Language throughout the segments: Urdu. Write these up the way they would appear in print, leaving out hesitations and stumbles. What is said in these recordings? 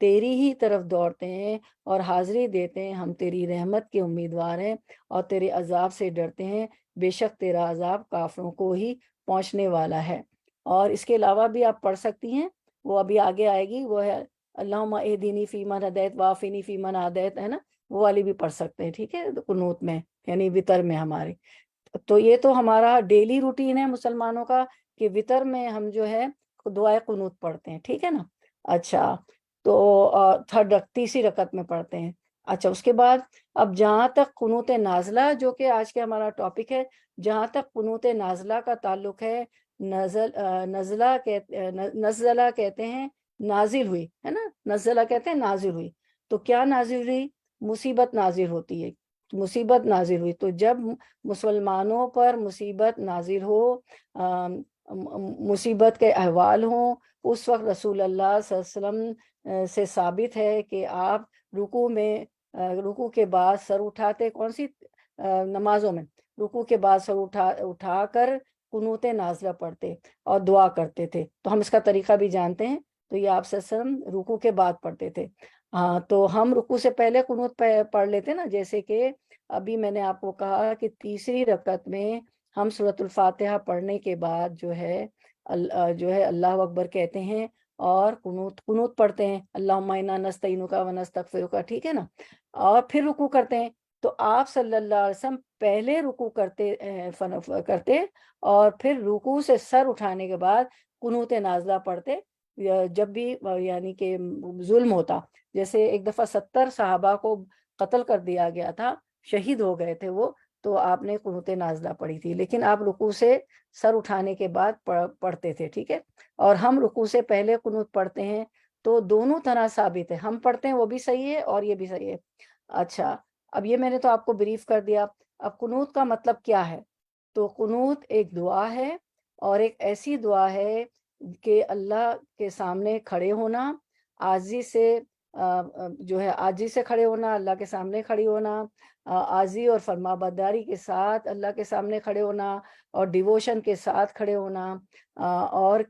تیری ہی طرف دوڑتے ہیں اور حاضری دیتے ہیں، ہم تیری رحمت کے امیدوار ہیں اور تیرے عذاب سے ڈرتے ہیں، بے شک تیرا عذاب کافروں کو ہی پہنچنے والا ہے۔ اور اس کے علاوہ بھی آپ پڑھ سکتی ہیں، وہ ابھی آگے آئے گی، وہ ہے اللہم اہدنی فیمن ہدیت وعافنی فیمن عافیت، ہے نا، وہ والی بھی پڑھ سکتے ہیں، ٹھیک ہے، قنوت میں یعنی وطر میں ہمارے۔ تو یہ تو ہمارا ڈیلی روٹین ہے مسلمانوں کا کہ وطر میں ہم جو ہے دعائے قنوت پڑھتے ہیں، ٹھیک ہے نا۔ اچھا، تو تیسری رکعت میں پڑھتے ہیں۔ اچھا، اس کے بعد اب جہاں تک قنوت نازلہ جو کہ آج کے ہمارا ٹاپک ہے، جہاں تک قنوت نازلہ کا تعلق ہے، نزلہ کہتے ہیں نازل ہوئی، ہے نا، نزلہ کہتے ہیں نازل ہوئی۔ تو کیا نازل ہوئی؟ مصیبت نازل ہوتی ہے، مصیبت نازل ہوئی۔ تو جب مسلمانوں پر مصیبت نازل ہو، مصیبت کے احوال ہوں، اس وقت رسول اللہ صلی اللہ علیہ وسلم سے ثابت ہے کہ آپ رکوع کے بعد سر اٹھاتے، کون سی نمازوں میں رکوع کے بعد سر اٹھا کر قنوت نازلہ پڑھتے اور دعا کرتے تھے۔ تو ہم اس کا طریقہ بھی جانتے ہیں، تو یہ آپ صلی اللہ علیہ وسلم رکوع کے بعد پڑھتے تھے۔ ہاں، تو ہم رکوع سے پہلے قنوت پڑھ لیتے نا، جیسے کہ ابھی میں نے آپ کو کہا کہ تیسری رکعت میں ہم سورۃ الفاتحہ پڑھنے کے بعد جو ہے اللہ اکبر کہتے ہیں اور قنوت پڑھتے ہیں، اللہم انا نستعینک و نستغفرک، ٹھیک ہے نا، اور پھر رکوع کرتے ہیں۔ تو آپ صلی اللہ علیہ وسلم پہلے رکوع کرتے اور پھر رکوع سے سر اٹھانے کے بعد قنوت نازلہ پڑھتے، جب بھی یعنی کہ ظلم ہوتا، جیسے ایک دفعہ 70 صحابہ کو قتل کر دیا گیا تھا، شہید ہو گئے تھے وہ، تو آپ نے قنوت نازلہ پڑھی تھی، لیکن آپ رکوع سے سر اٹھانے کے بعد پڑھتے تھے، ٹھیک ہے۔ اور ہم رکوع سے پہلے قنوت پڑھتے ہیں، تو دونوں طرح ثابت ہے، ہم پڑھتے ہیں وہ بھی صحیح ہے اور یہ بھی صحیح ہے۔ اچھا، اب یہ میں نے تو آپ کو بریف کر دیا۔ اب قنوت کا مطلب کیا ہے؟ تو قنوت ایک دعا ہے، اور ایک ایسی دعا ہے کہ اللہ کے سامنے کھڑے ہونا، عاجزی سے جو ہے عاجزی سے کھڑے ہونا، اللہ کے سامنے کھڑی ہونا، عاجزی اور فرما برداری کے ساتھ اللہ کے سامنے کھڑے ہونا، اور ڈیووشن کے ساتھ کھڑے ہونا، اور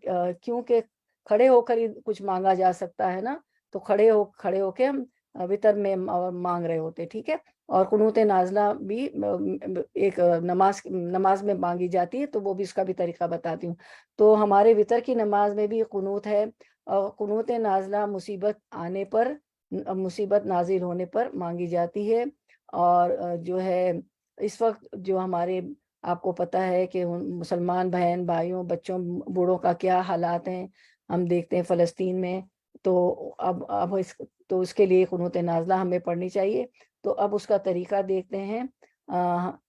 کیونکہ کھڑے ہو کر ہی کچھ مانگا جا سکتا ہے نا، تو کھڑے ہو کے ہم وطر میں مانگ رہے ہوتے، ٹھیک ہے۔ اور قنوت نازلہ بھی ایک نماز میں مانگی جاتی ہے، تو وہ بھی اس کا بھی طریقہ بتاتی ہوں۔ تو ہمارے وطر کی نماز میں بھی قنوت ہے، اور قنوت نازلہ مصیبت نازل ہونے پر مانگی جاتی ہے۔ اور جو ہے اس وقت جو ہمارے آپ کو پتہ ہے کہ مسلمان بہن بھائیوں بچوں بوڑھوں کا کیا حالات ہیں، ہم دیکھتے ہیں فلسطین میں، تو اب اس کے لیے قنوت نازلہ ہمیں پڑھنی چاہیے۔ تو اب اس کا طریقہ دیکھتے ہیں۔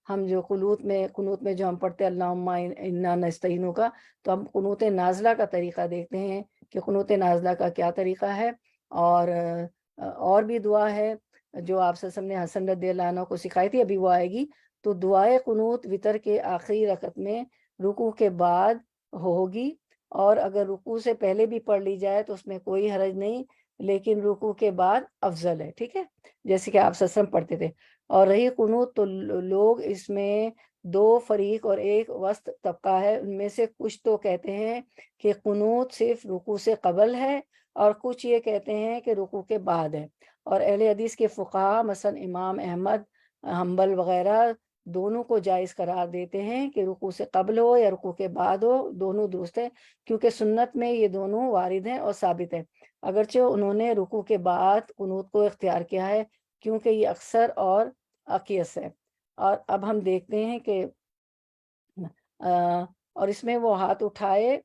ہم جو قنوت میں جو ہم پڑھتے ہیں اللہم انا نستعینک کا، تو ہم قنوت نازلہ کا طریقہ دیکھتے ہیں کہ قنوت نازلہ کا کیا طریقہ ہے۔ اور بھی دعا ہے جو آپ صلی اللہ علیہ وسلم نے حسن رضی اللہ عنہ کو سکھائی تھی، ابھی وہ آئے گی۔ تو دعائے قنوت وطر کے آخری رکعت میں رکوع کے بعد ہوگی، اور اگر رکوع سے پہلے بھی پڑھ لی جائے تو اس میں کوئی حرج نہیں، لیکن رکوع کے بعد افضل ہے، ٹھیک ہے، جیسے کہ آپ صلی اللہ علیہ وسلم پڑھتے تھے۔ اور رہی قنوت، تو لوگ اس میں دو فریق اور ایک وسط طبقہ ہے، ان میں سے کچھ تو کہتے ہیں کہ قنوت صرف رکوع سے قبل ہے، اور کچھ یہ کہتے ہیں کہ رکوع کے بعد ہے۔ اور اہل حدیث کے فقہا مثلا امام احمد حنبل وغیرہ دونوں کو جائز قرار دیتے ہیں کہ رکوع سے قبل ہو یا رکوع کے بعد ہو، دونوں درست ہے، کیونکہ سنت میں یہ دونوں وارد ہیں اور ثابت ہے۔ اگرچہ انہوں نے رکوع کے بعد قنوت کو اختیار کیا ہے، کیونکہ یہ اکثر اور اقیس ہے۔ اور اب ہم دیکھتے ہیں کہ اور اس میں وہ ہاتھ اٹھائے،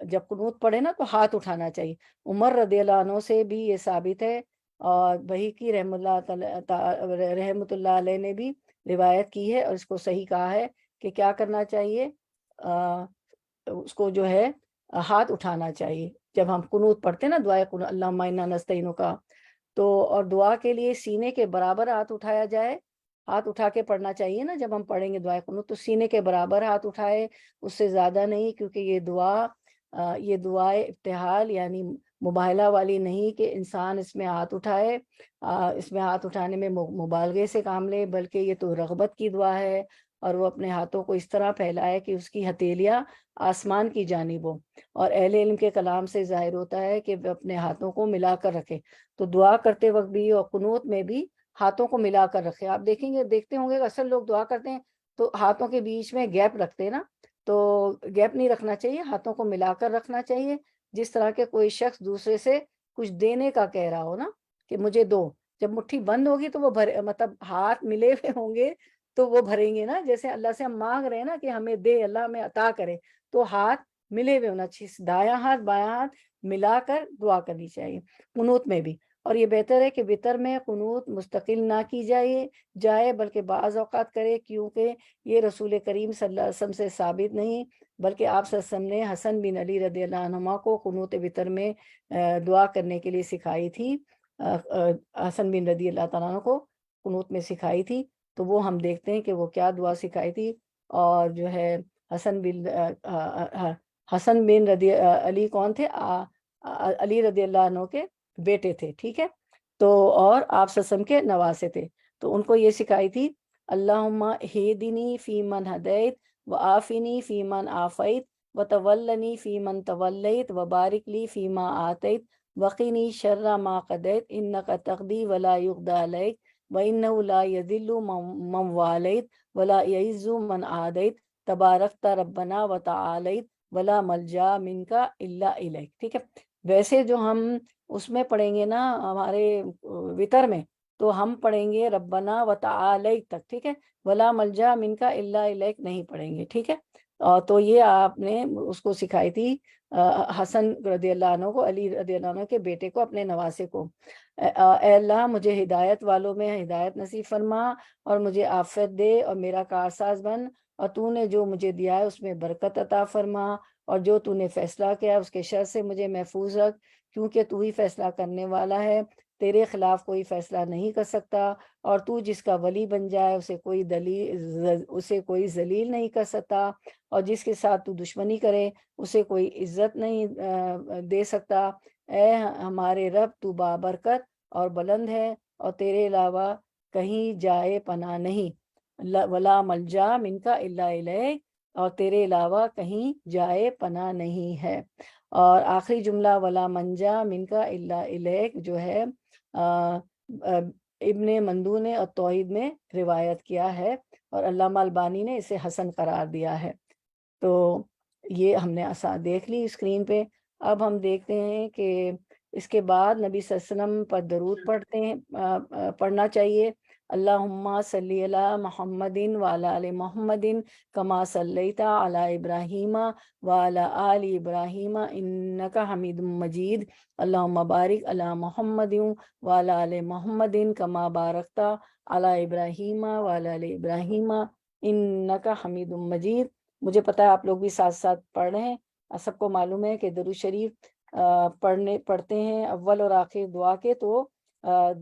جب قنوت پڑھے نا تو ہاتھ اٹھانا چاہیے۔ عمر رضی اللہ عنہ سے بھی یہ ثابت ہے، اور بہیقی رحمۃ اللہ علیہ نے بھی روایت کی ہے اور اس کو صحیح کہا ہے کہ کیا کرنا چاہیے، اس کو جو ہے ہاتھ اٹھانا چاہیے جب ہم قنوت پڑھتے ہیں نا، دعائے قنوت اللہم انا نستعینک کا۔ تو اور دعا کے لیے سینے کے برابر ہاتھ اٹھایا جائے، ہاتھ اٹھا کے پڑھنا چاہیے نا، جب ہم پڑھیں گے دعائے قنوت تو سینے کے برابر ہاتھ اٹھائے، اس سے زیادہ نہیں، کیونکہ یہ دعائے ابتحال یعنی مباہلہ والی نہیں کہ انسان اس میں ہاتھ اٹھائے، اس میں ہاتھ اٹھانے میں مبالغے سے کام لے، بلکہ یہ تو رغبت کی دعا ہے، اور وہ اپنے ہاتھوں کو اس طرح پھیلائے کہ اس کی ہتھیلیاں آسمان کی جانب ہو، اور اہل علم کے کلام سے ظاہر ہوتا ہے کہ وہ اپنے ہاتھوں کو ملا کر رکھے، تو دعا کرتے وقت بھی اور قنوت میں بھی ہاتھوں کو ملا کر رکھے۔ آپ دیکھتے ہوں گے کہ اکثر لوگ دعا کرتے ہیں تو ہاتھوں کے بیچ میں گیپ رکھتے ہیں نا، تو گیپ نہیں رکھنا چاہیے، ہاتھوں کو ملا کر رکھنا چاہیے، جس طرح کے کوئی شخص دوسرے سے کچھ دینے کا کہہ رہا ہو نا کہ مجھے دو، جب مٹھی بند ہوگی تو وہ مطلب ہاتھ ملے ہوئے ہوں گے تو وہ بھریں گے نا، جیسے اللہ سے ہم مانگ رہے ہیں نا کہ ہمیں دے، اللہ ہمیں عطا کرے، تو ہاتھ ملے ہوئے ہونا چاہیے، دایاں ہاتھ بایاں ہاتھ ملا کر دعا کرنی چاہیے قنوت میں بھی۔ اور یہ بہتر ہے کہ وتر میں قنوت مستقل نہ کی جائے بلکہ بعض اوقات کرے، کیونکہ یہ رسول کریم صلی اللہ علیہ وسلم سے ثابت نہیں، بلکہ آپ صلی اللہ علیہ وسلم نے حسن بن علی رضی اللہ عنہما کو قنوت وتر میں دعا کرنے کے لیے سکھائی تھی، حسن بن رضی اللہ تعالیٰ عنہ کو قنوت میں سکھائی تھی، تو وہ ہم دیکھتے ہیں کہ وہ کیا دعا سکھائی تھی۔ اور جو ہے حسن بن رضی علی کون تھے؟ علی رضی اللہ عنہ کے بیٹے تھے، ٹھیک ہے، تو اور آپ صلی اللہ علیہ وسلم کے نواسے تھے، تو ان کو یہ سکھائی تھی اللہم ہدنی فی من ہدیت وعافنی فی من عافیت وتولنی فی من تولیت وبارک لی فی ما آتیت وقنی شر ما قضیت انک تقضی ولا یقضی علیک وانہ لا یذل من والیت ولا یعز من عادیت تبارکت ربنا وتعالیت ولا ملجا منک الا الیک، ٹھیک ہے۔ ویسے جو ہم اس میں پڑھیں گے نا ہمارے وتر میں، تو ہم پڑھیں گے ربنا وتعالیت تک، ٹھیک ہے، ولا ملجا منک الا الیک نہیں پڑھیں گے، ٹھیک ہے۔ تو یہ آپ نے اس کو سکھائی تھی حسن رضی اللہ عنہ کو، علی رضی اللہ عنہ کے بیٹے کو، اپنے نواسے کو، اے اللہ مجھے ہدایت والوں میں ہدایت نصیب فرما اور مجھے عافیت دے اور میرا کارساز بن، اور تو نے جو مجھے دیا ہے اس میں برکت عطا فرما، اور جو تو نے فیصلہ کیا اس کے شر سے مجھے محفوظ رکھ، کیونکہ تو ہی فیصلہ کرنے والا ہے، تیرے خلاف کوئی فیصلہ نہیں کر سکتا، اور تو جس کا ولی بن جائے اسے کوئی ذلیل نہیں کر سکتا، اور جس کے ساتھ تو دشمنی کرے اسے کوئی عزت نہیں دے سکتا۔ اے ہمارے رب تو بابرکت اور بلند ہے، اور تیرے علاوہ کہیں جائے پناہ نہیں، ولا ملجا منک الا الیک، اور تیرے علاوہ کہیں جائے پناہ نہیں ہے۔ اور آخری جملہ ولا منجا منک الا الیک جو ہے ابن مندو نے اور توحید میں روایت کیا ہے، اور علامہ البانی نے اسے حسن قرار دیا ہے۔ تو یہ ہم نے دیکھ لی اسکرین پہ۔ اب ہم دیکھتے ہیں کہ اس کے بعد نبی صلی اللہ علیہ وسلم پر درود پڑھنا چاہیے۔ اللہم صلی علی محمد وعلی آل محمد کما صلیت علی ابراہیم وعلی آل ابراہیم انک حمید مجید، اللہم بارک علی محمد وعلی آل محمد کما بارکت علی ابراہیم وعلی آل ابراہیم انک حمید مجید۔ مجھے پتا ہے آپ لوگ بھی ساتھ ساتھ پڑھ رہے ہیں، سب کو معلوم ہے کہ درود شریف پڑھتے ہیں اول اور آخر دعا کے، تو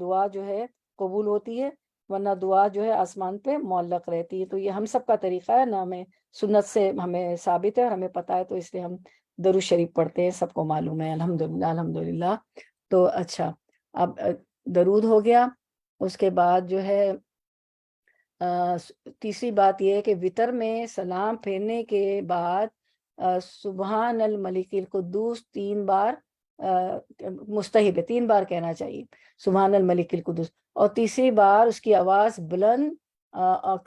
دعا جو ہے قبول ہوتی ہے، ورنہ دعا جو ہے آسمان پہ معلق رہتی ہے۔ تو یہ ہم سب کا طریقہ ہے نا، ہمیں سنت سے ہمیں ثابت ہے اور ہمیں پتا ہے، تو اس لیے ہم درود شریف پڑھتے ہیں، سب کو معلوم ہے، الحمدللہ الحمدللہ۔ تو اچھا، اب درود ہو گیا، اس کے بعد جو ہے تیسری بات یہ ہے کہ وتر میں سلام پھیرنے کے بعد سبحان الملک القدوس 3 بار مستحب ہے، 3 بار کہنا چاہیے سبحان الملک القدوس، اور تیسری بار اس کی آواز بلند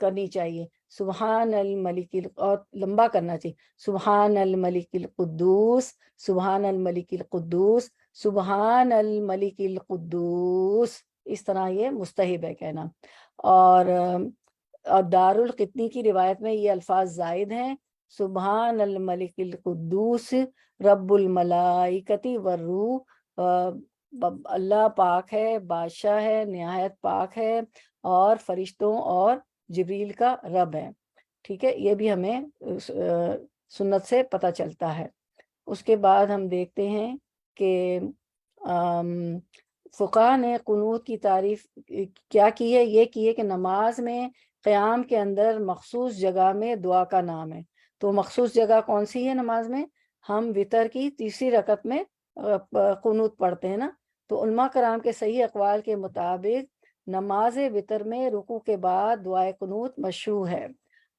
کرنی چاہیے، سبحان الملک اور لمبا کرنا چاہیے، سبحان الملک القدوس سبحان الملک القدوس سبحان الملک القدوس، اس طرح یہ مستحب ہے کہنا۔ اور دار القطنی کی روایت میں یہ الفاظ زائد ہیں، سبحان الملک القدوس رب الملائکۃ والروح، اللہ پاک ہے، بادشاہ ہے، نہایت پاک ہے، اور فرشتوں اور جبریل کا رب ہے، ٹھیک ہے، یہ بھی ہمیں سنت سے پتہ چلتا ہے۔ اس کے بعد ہم دیکھتے ہیں کہ فقہ نے قنوت کی تعریف کیا کی ہے، یہ کی ہے کہ نماز میں قیام کے اندر مخصوص جگہ میں دعا کا نام ہے۔ تو مخصوص جگہ کون سی ہے نماز میں؟ ہم وتر کی تیسری رکعت میں قنوت پڑھتے ہیں نا، تو علماء کرام کے صحیح اقوال کے مطابق نماز وتر میں رکوع کے بعد دعائے قنوت مشروع ہے،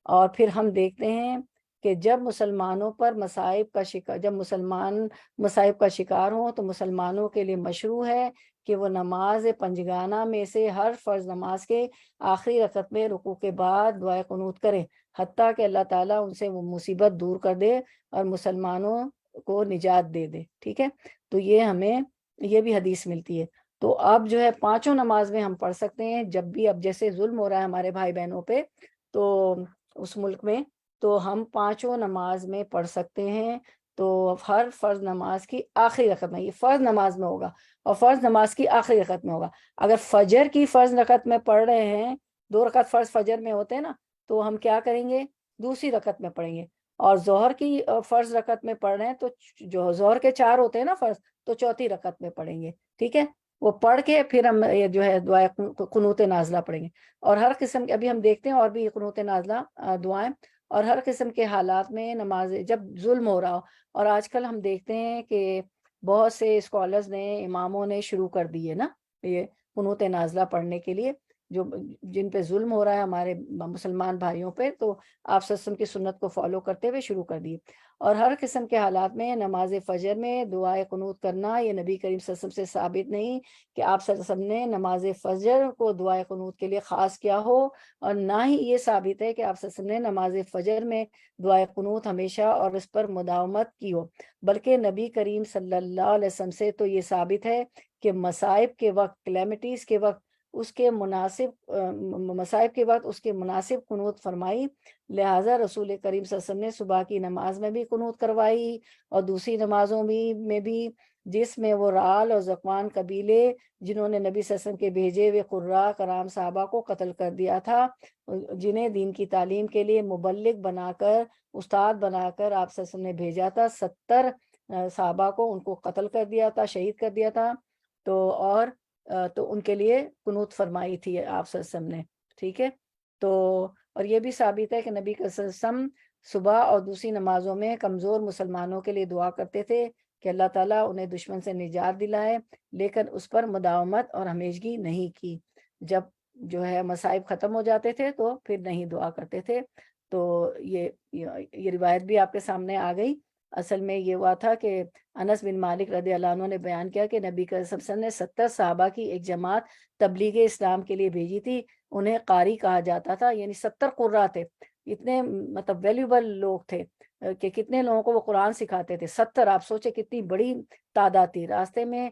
اور پھر ہم دیکھتے ہیں کہ جب مسلمانوں پر مصائب کا شکار، جب مسلمان مصائب کا شکار ہوں تو مسلمانوں کے لیے مشروع ہے کہ وہ نماز پنجگانہ میں سے ہر فرض نماز کے آخری رکعت میں رکوع کے بعد دعائے قنوت کریں، حتیٰ کہ اللہ تعالیٰ ان سے وہ مصیبت دور کر دے اور مسلمانوں کو نجات دے دے. ٹھیک ہے، تو یہ ہمیں یہ بھی حدیث ملتی ہے. تو اب جو ہے پانچوں نماز میں ہم پڑھ سکتے ہیں. جب بھی اب جیسے ظلم ہو رہا ہے ہمارے بھائی بہنوں پہ تو اس ملک میں، تو ہم پانچوں نماز میں پڑھ سکتے ہیں. تو ہر فرض نماز کی آخری رکعت میں، یہ فرض نماز میں ہوگا اور فرض نماز کی آخری رکعت میں ہوگا. اگر فجر کی فرض رکعت میں پڑھ رہے ہیں، 2 رکعت فرض فجر میں ہوتے ہیں نا، تو ہم کیا کریں گے؟ دوسری رکعت میں پڑھیں گے. اور ظہر کی فرض رکعت میں پڑھ رہے ہیں تو جو ظہر کے 4 ہوتے ہیں نا فرض، تو چوتھی رکعت میں پڑھیں گے. ٹھیک ہے، وہ پڑھ کے پھر ہم یہ جو ہے دعائے قنوت نازلہ پڑھیں گے. اور ہر قسم کے، ابھی ہم دیکھتے ہیں اور بھی قنوت نازلہ دعائیں، اور ہر قسم کے حالات میں نماز جب ظلم ہو رہا ہو. اور آج کل ہم دیکھتے ہیں کہ بہت سے اسکالرز نے، اماموں نے شروع کر دی ہے نا یہ قنوت نازلہ پڑھنے کے لیے، جو جن پہ ظلم ہو رہا ہے ہمارے مسلمان بھائیوں پہ، تو آپ صلی اللہ علیہ وسلم کی سنت کو فالو کرتے ہوئے شروع کر دیے. اور ہر قسم کے حالات میں نماز فجر میں دعائے قنوت کرنا یہ نبی کریم صلی اللہ علیہ وسلم سے ثابت نہیں کہ آپ صلی اللہ علیہ وسلم نے نماز فجر کو دعائے قنوت کے لیے خاص کیا ہو، اور نہ ہی یہ ثابت ہے کہ آپ صلی اللہ علیہ وسلم نے نماز فجر میں دعائے قنوت ہمیشہ اور اس پر مداومت کی ہو. بلکہ نبی کریم صلی اللہ علیہ وسلم سے تو یہ ثابت ہے کہ مصائب کے وقت، کلیمٹیز کے وقت اس کے مناسب مصائب کے وقت اس کے مناسب قنوت فرمائی. لہٰذا رسول کریم صلی اللہ علیہ وسلم نے صبح کی نماز میں بھی قنوت کروائی، اور دوسری نمازوں میں بھی، جس میں وہ رعال اور ذکوان قبیلے جنہوں نے نبی صلی اللہ علیہ وسلم کے بھیجے ہوئے قراء کرام صحابہ کو قتل کر دیا تھا، جنہیں دین کی تعلیم کے لیے مبلغ بنا کر، استاد بنا کر آپ صلی اللہ علیہ وسلم نے بھیجا تھا، 70 صحابہ کو ان کو قتل کر دیا تھا، شہید کر دیا تھا. تو ان کے لیے قنوت فرمائی تھی آپ صلی اللہ علیہ وسلم نے. ٹھیک ہے، تو اور یہ بھی ثابت ہے کہ نبی صلی اللہ علیہ وسلم صبح اور دوسری نمازوں میں کمزور مسلمانوں کے لیے دعا کرتے تھے کہ اللہ تعالیٰ انہیں دشمن سے نجات دلائے، لیکن اس پر مداومت اور ہمیشگی نہیں کی. جب جو ہے مصائب ختم ہو جاتے تھے تو پھر نہیں دعا کرتے تھے. تو یہ روایت بھی آپ کے سامنے آ گئی. اصل میں یہ ہوا تھا کہ انس بن مالک رضی اللہ عنہ نے بیان کیا کہ نبی صلی اللہ علیہ وسلم نے 70 صحابہ کی ایک جماعت تبلیغ اسلام کے لیے بھیجی تھی. انہیں قاری کہا جاتا تھا، یعنی 70 قراء تھے. اتنے مطلب ویلیوبل لوگ تھے کہ کتنے لوگوں کو وہ قرآن سکھاتے تھے. 70، آپ سوچے کتنی بڑی تعداد تھی. راستے میں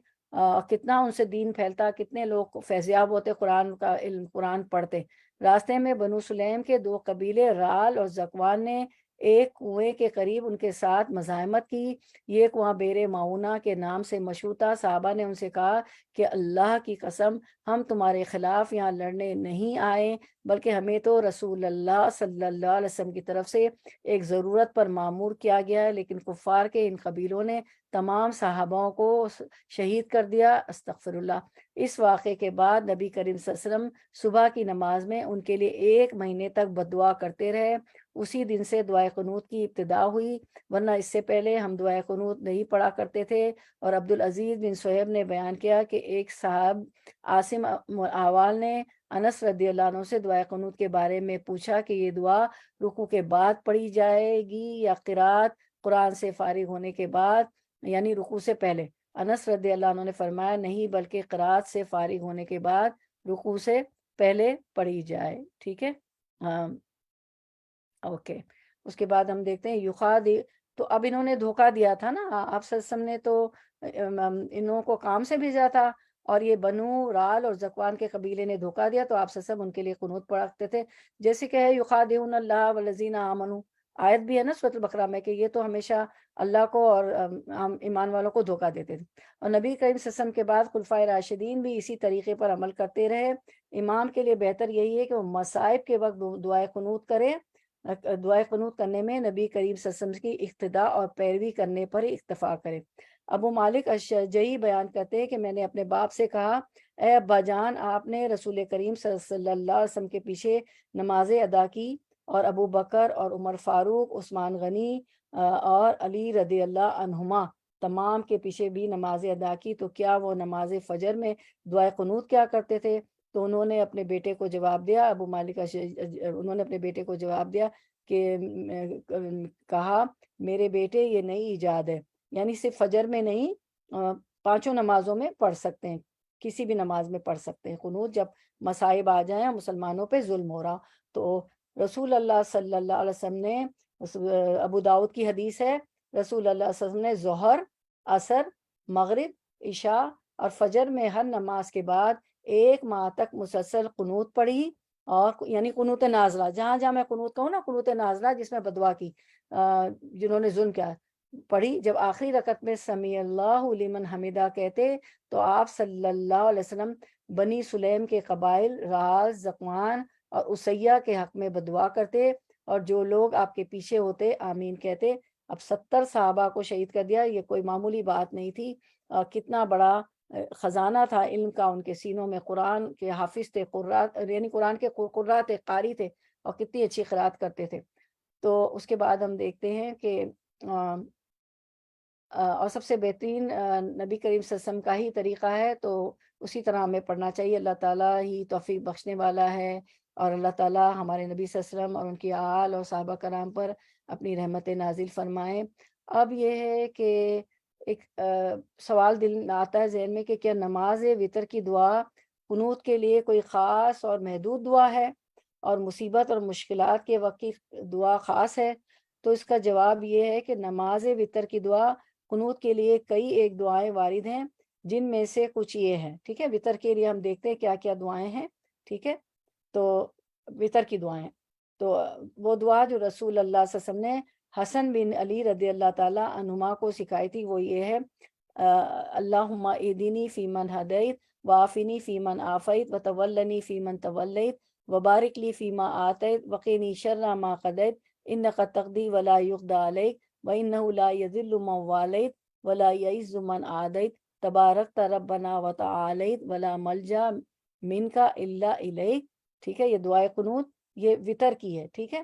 کتنا ان سے دین پھیلتا، کتنے لوگ فیضیاب ہوتے، قرآن کا علم، قرآن پڑھتے. راستے میں بنو سلیم کے 2 قبیلے رعال اور ذکوان نے ایک کنویں کے قریب ان کے ساتھ مزاحمت کی. یہ کنواں بیر معونہ کے نام سے مشہور تھا. صحابہ نے ان سے کہا کہ اللہ کی قسم، ہم تمہارے خلاف یہاں لڑنے نہیں آئے، بلکہ ہمیں تو رسول اللہ صلی اللہ علیہ وسلم کی طرف سے ایک ضرورت پر معمور کیا گیا ہے. لیکن کفار کے ان قبیلوں نے تمام صحابوں کو شہید کر دیا. استغفر اللہ. اس واقعے کے بعد نبی کریم صلی اللہ علیہ وسلم صبح کی نماز میں ان کے لیے 1 مہینے تک بددعا کرتے رہے. اسی دن سے دعائے قنوت کی ابتدا ہوئی، ورنہ اس سے پہلے ہم دعائے قنوت نہیں پڑھا کرتے تھے. اور عبدالعزیز بن صہیب نے بیان کیا کہ ایک صاحب عاصم احوال نے انس رضی اللہ عنہ سے دعائے قنوت کے بارے میں پوچھا کہ یہ دعا رکوع کے بعد پڑھی جائے گی یا قرات قرآن سے فارغ ہونے کے بعد، یعنی رکوع سے پہلے. انس رضی اللہ عنہ نے فرمایا نہیں، بلکہ قرات سے فارغ ہونے کے بعد رکوع سے پہلے پڑھی جائے. ٹھیک ہے، ہاں اوکے. اس کے بعد ہم دیکھتے ہیں یخادع. تو اب انہوں نے دھوکہ دیا تھا نا آپ صلی اللہ علیہ وسلم نے، تو انہوں کو کام سے بھیجا تھا، اور یہ بنو رال اور ذکوان کے قبیلے نے دھوکہ دیا، تو آپ صلی اللہ علیہ وسلم ان کے لیے قنوت پڑھتے تھے. جیسے کہ ہے یخادعون اللہ والذین آمنوا، آیت بھی ہے نا سورۃ البقرہ میں کہ یہ تو ہمیشہ اللہ کو اور ایمان والوں کو دھوکہ دیتے تھے. اور نبی کریم صلی اللہ علیہ وسلم کے بعد خلفائے راشدین بھی اسی طریقے پر عمل کرتے رہے. امام کے لیے بہتر یہی ہے کہ وہ مصائب کے وقت دعائے قنوت کرے. دعائے قنوت کرنے میں نبی کریم صلی اللہ علیہ وسلم کی اقتداء اور پیروی کرنے پر ہی اکتفا کرے. ابو مالک اشجعی بیان کرتے ہیں کہ میں نے اپنے باپ سے کہا، اے ابا جان، آپ نے رسول کریم صلی اللہ علیہ وسلم کے پیچھے نمازیں ادا کی، اور ابو بکر اور عمر فاروق، عثمان غنی اور علی رضی اللہ عنہما تمام کے پیچھے بھی نمازیں ادا کی، تو کیا وہ نماز فجر میں دعائے قنوت کیا کرتے تھے؟ تو انہوں نے اپنے بیٹے کو جواب دیا، ابو مالک انہوں نے اپنے بیٹے کو جواب دیا کہ کہا میرے بیٹے یہ نئی ایجاد ہے، یعنی صرف فجر میں نہیں، پانچوں نمازوں میں پڑھ سکتے ہیں، کسی بھی نماز میں پڑھ سکتے ہیں قنوت، جب مصائب آ جائیں مسلمانوں پہ ظلم ہو رہا۔ تو رسول اللہ صلی اللہ علیہ وسلم نے، ابو داؤد کی حدیث ہے، رسول اللہ صلی اللہ علیہ وسلم نے ظہر، عصر، مغرب، عشاء اور فجر میں ہر نماز کے بعد 1 ماہ تک مسلسل قنوت پڑھی، اور یعنی قنوت نازلہ، جہاں جہاں میں قنوت کہوں نا، قنوت نازلہ جس میں بدعا کی، جنہوں نے ظلم کیا پڑھی، جب آخری رکعت میں سمیع اللہ لمن حمیدہ کہتے تو آپ صلی اللہ علیہ وسلم بنی سلیم کے قبائل راز، زقوان اور اسیہ کے حق میں بدعا کرتے، اور جو لوگ آپ کے پیچھے ہوتے آمین کہتے۔ اب 70 صحابہ کو شہید کر دیا، یہ کوئی معمولی بات نہیں تھی، کتنا بڑا خزانہ تھا علم کا ان کے سینوں میں، قرآن کے حافظ تھے، قرات یعنی قرآن کے قرات تھے، قاری تھے، اور کتنی اچھی قرات کرتے تھے۔ تو اس کے بعد ہم دیکھتے ہیں کہ اور سب سے بہترین نبی کریم صلی اللہ علیہ وسلم کا ہی طریقہ ہے، تو اسی طرح ہمیں پڑھنا چاہیے۔ اللہ تعالیٰ ہی توفیق بخشنے والا ہے، اور اللہ تعالیٰ ہمارے نبی صلی اللہ علیہ وسلم اور ان کی آل اور صحابہ کرام پر اپنی رحمت نازل فرمائیں۔ اب یہ ہے کہ ایک سوال دل میں آتا ہے ذہن میں کہ کیا نماز وتر کی دعا قنوت کے لیے کوئی خاص اور محدود دعا ہے، اور مصیبت اور مشکلات کے وقت کی دعا خاص ہے؟ تو اس کا جواب یہ ہے کہ نماز وتر کی دعا قنوت کے لیے کئی ایک دعائیں وارد ہیں، جن میں سے کچھ یہ ہیں، ٹھیک ہے؟ وتر کے لیے ہم دیکھتے ہیں کیا کیا دعائیں ہیں، ٹھیک ہے؟ تو وتر کی دعائیں، تو وہ دعا جو رسول اللہ صلی اللہ علیہ وسلم نے حسن بن علی رضی اللہ تعالیٰ عنہما کو سکھائی تھی، وہ یہ ہے، اللہم اہدنی فی من ہدیت، وعافنی فی من عافیت، وتولنی فی من تولیت، وبارک لی فی ما آتیت، وقینی شر ما قضیت، انک تقضی ولا یقضی علیک، وَإِنَّهُ لَا يَذِلُّ مَن وَالَيْتَ وَلَا يَعِزُّ مَنْ عَادَيْتَ تَبَارَكْتَ رَبَّنَا وَتَعَالَيْتَ وَلَا مَلْجَأَ مِنْكَ إِلَّا إِلَيْكَ، ٹھیک ہے؟ یہ دعائے قنوت یہ وتر کی ہے، ٹھیک ہے؟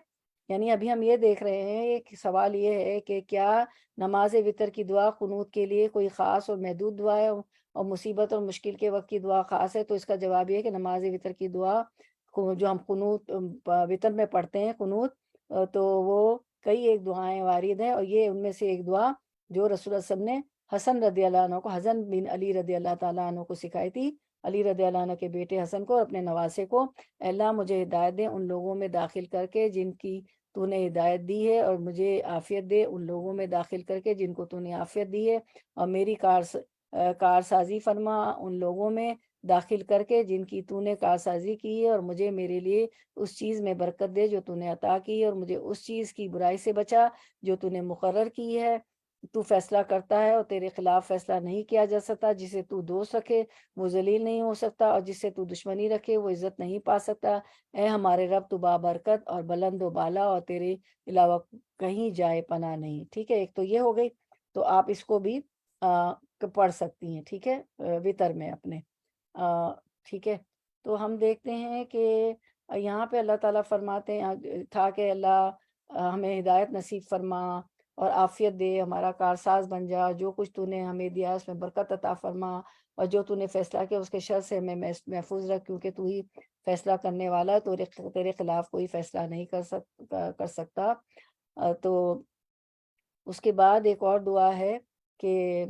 یعنی ابھی ہم یہ دیکھ رہے ہیں کہ سوال یہ ہے کہ کیا نماز وتر کی دعا قنوت کے لیے کوئی خاص اور محدود دعا ہے، اور مصیبت اور مشکل کے وقت کی دعا خاص ہے؟ تو اس کا جواب یہ ہے کہ نماز وتر کی دعا جو ہم قنوت وتر میں پڑھتے ہیں قنوت، تو وہ کئی ایک دعائیں وارد ہیں، اور یہ ان میں سے ایک دعا جو رسول اللہ صلی اللہ علیہ وسلم نے حسن رضی اللہ عنہ کو، حسن بن علی رضی اللہ تعالیٰ عنہ کو سکھائی تھی، علی رضی اللہ عنہ کے بیٹے حسن کو اور اپنے نواسے کو، اے اللہ مجھے ہدایت دے ان لوگوں میں داخل کر کے جن کی تو نے ہدایت دی ہے، اور مجھے عافیت دے ان لوگوں میں داخل کر کے جن کو تو نے عافیت دی ہے، اور میری کارسازی فرما ان لوگوں میں داخل کر کے جن کی تو نے کارسازی کی ہے، اور مجھے میرے لیے اس چیز میں برکت دے جو تو نے عطا کی ہے، اور مجھے اس چیز کی برائی سے بچا جو تو نے مقرر کی ہے۔ تو فیصلہ کرتا ہے اور تیرے خلاف فیصلہ نہیں کیا جا سکتا، جسے تو دوست رکھے وہ ذلیل نہیں ہو سکتا، اور جس سے تو دشمنی رکھے وہ عزت نہیں پا سکتا۔ اے ہمارے رب تو بابرکت اور بلند و بالا، اور تیرے علاوہ کہیں جائے پناہ نہیں، ٹھیک ہے؟ ایک تو یہ ہو گئی، تو آپ اس کو بھی پڑھ سکتی ہیں، ٹھیک ہے؟ وتر میں اپنے، ٹھیک ہے؟ تو ہم دیکھتے ہیں کہ یہاں پہ اللہ تعالیٰ فرماتے ہیں تھا کہ اللہ ہمیں ہدایت نصیب فرما اور عافیت دے، ہمارا کارساز بن جا، جو کچھ تو نے ہمیں دیا اس میں برکت عطا فرما، اور جو تو نے فیصلہ کیا اس کے شر سے ہمیں محفوظ رکھ، کیونکہ تو ہی فیصلہ کرنے والا، تو تیرے خلاف کوئی فیصلہ نہیں کر سکتا۔ تو اس کے بعد ایک اور دعا ہے کہ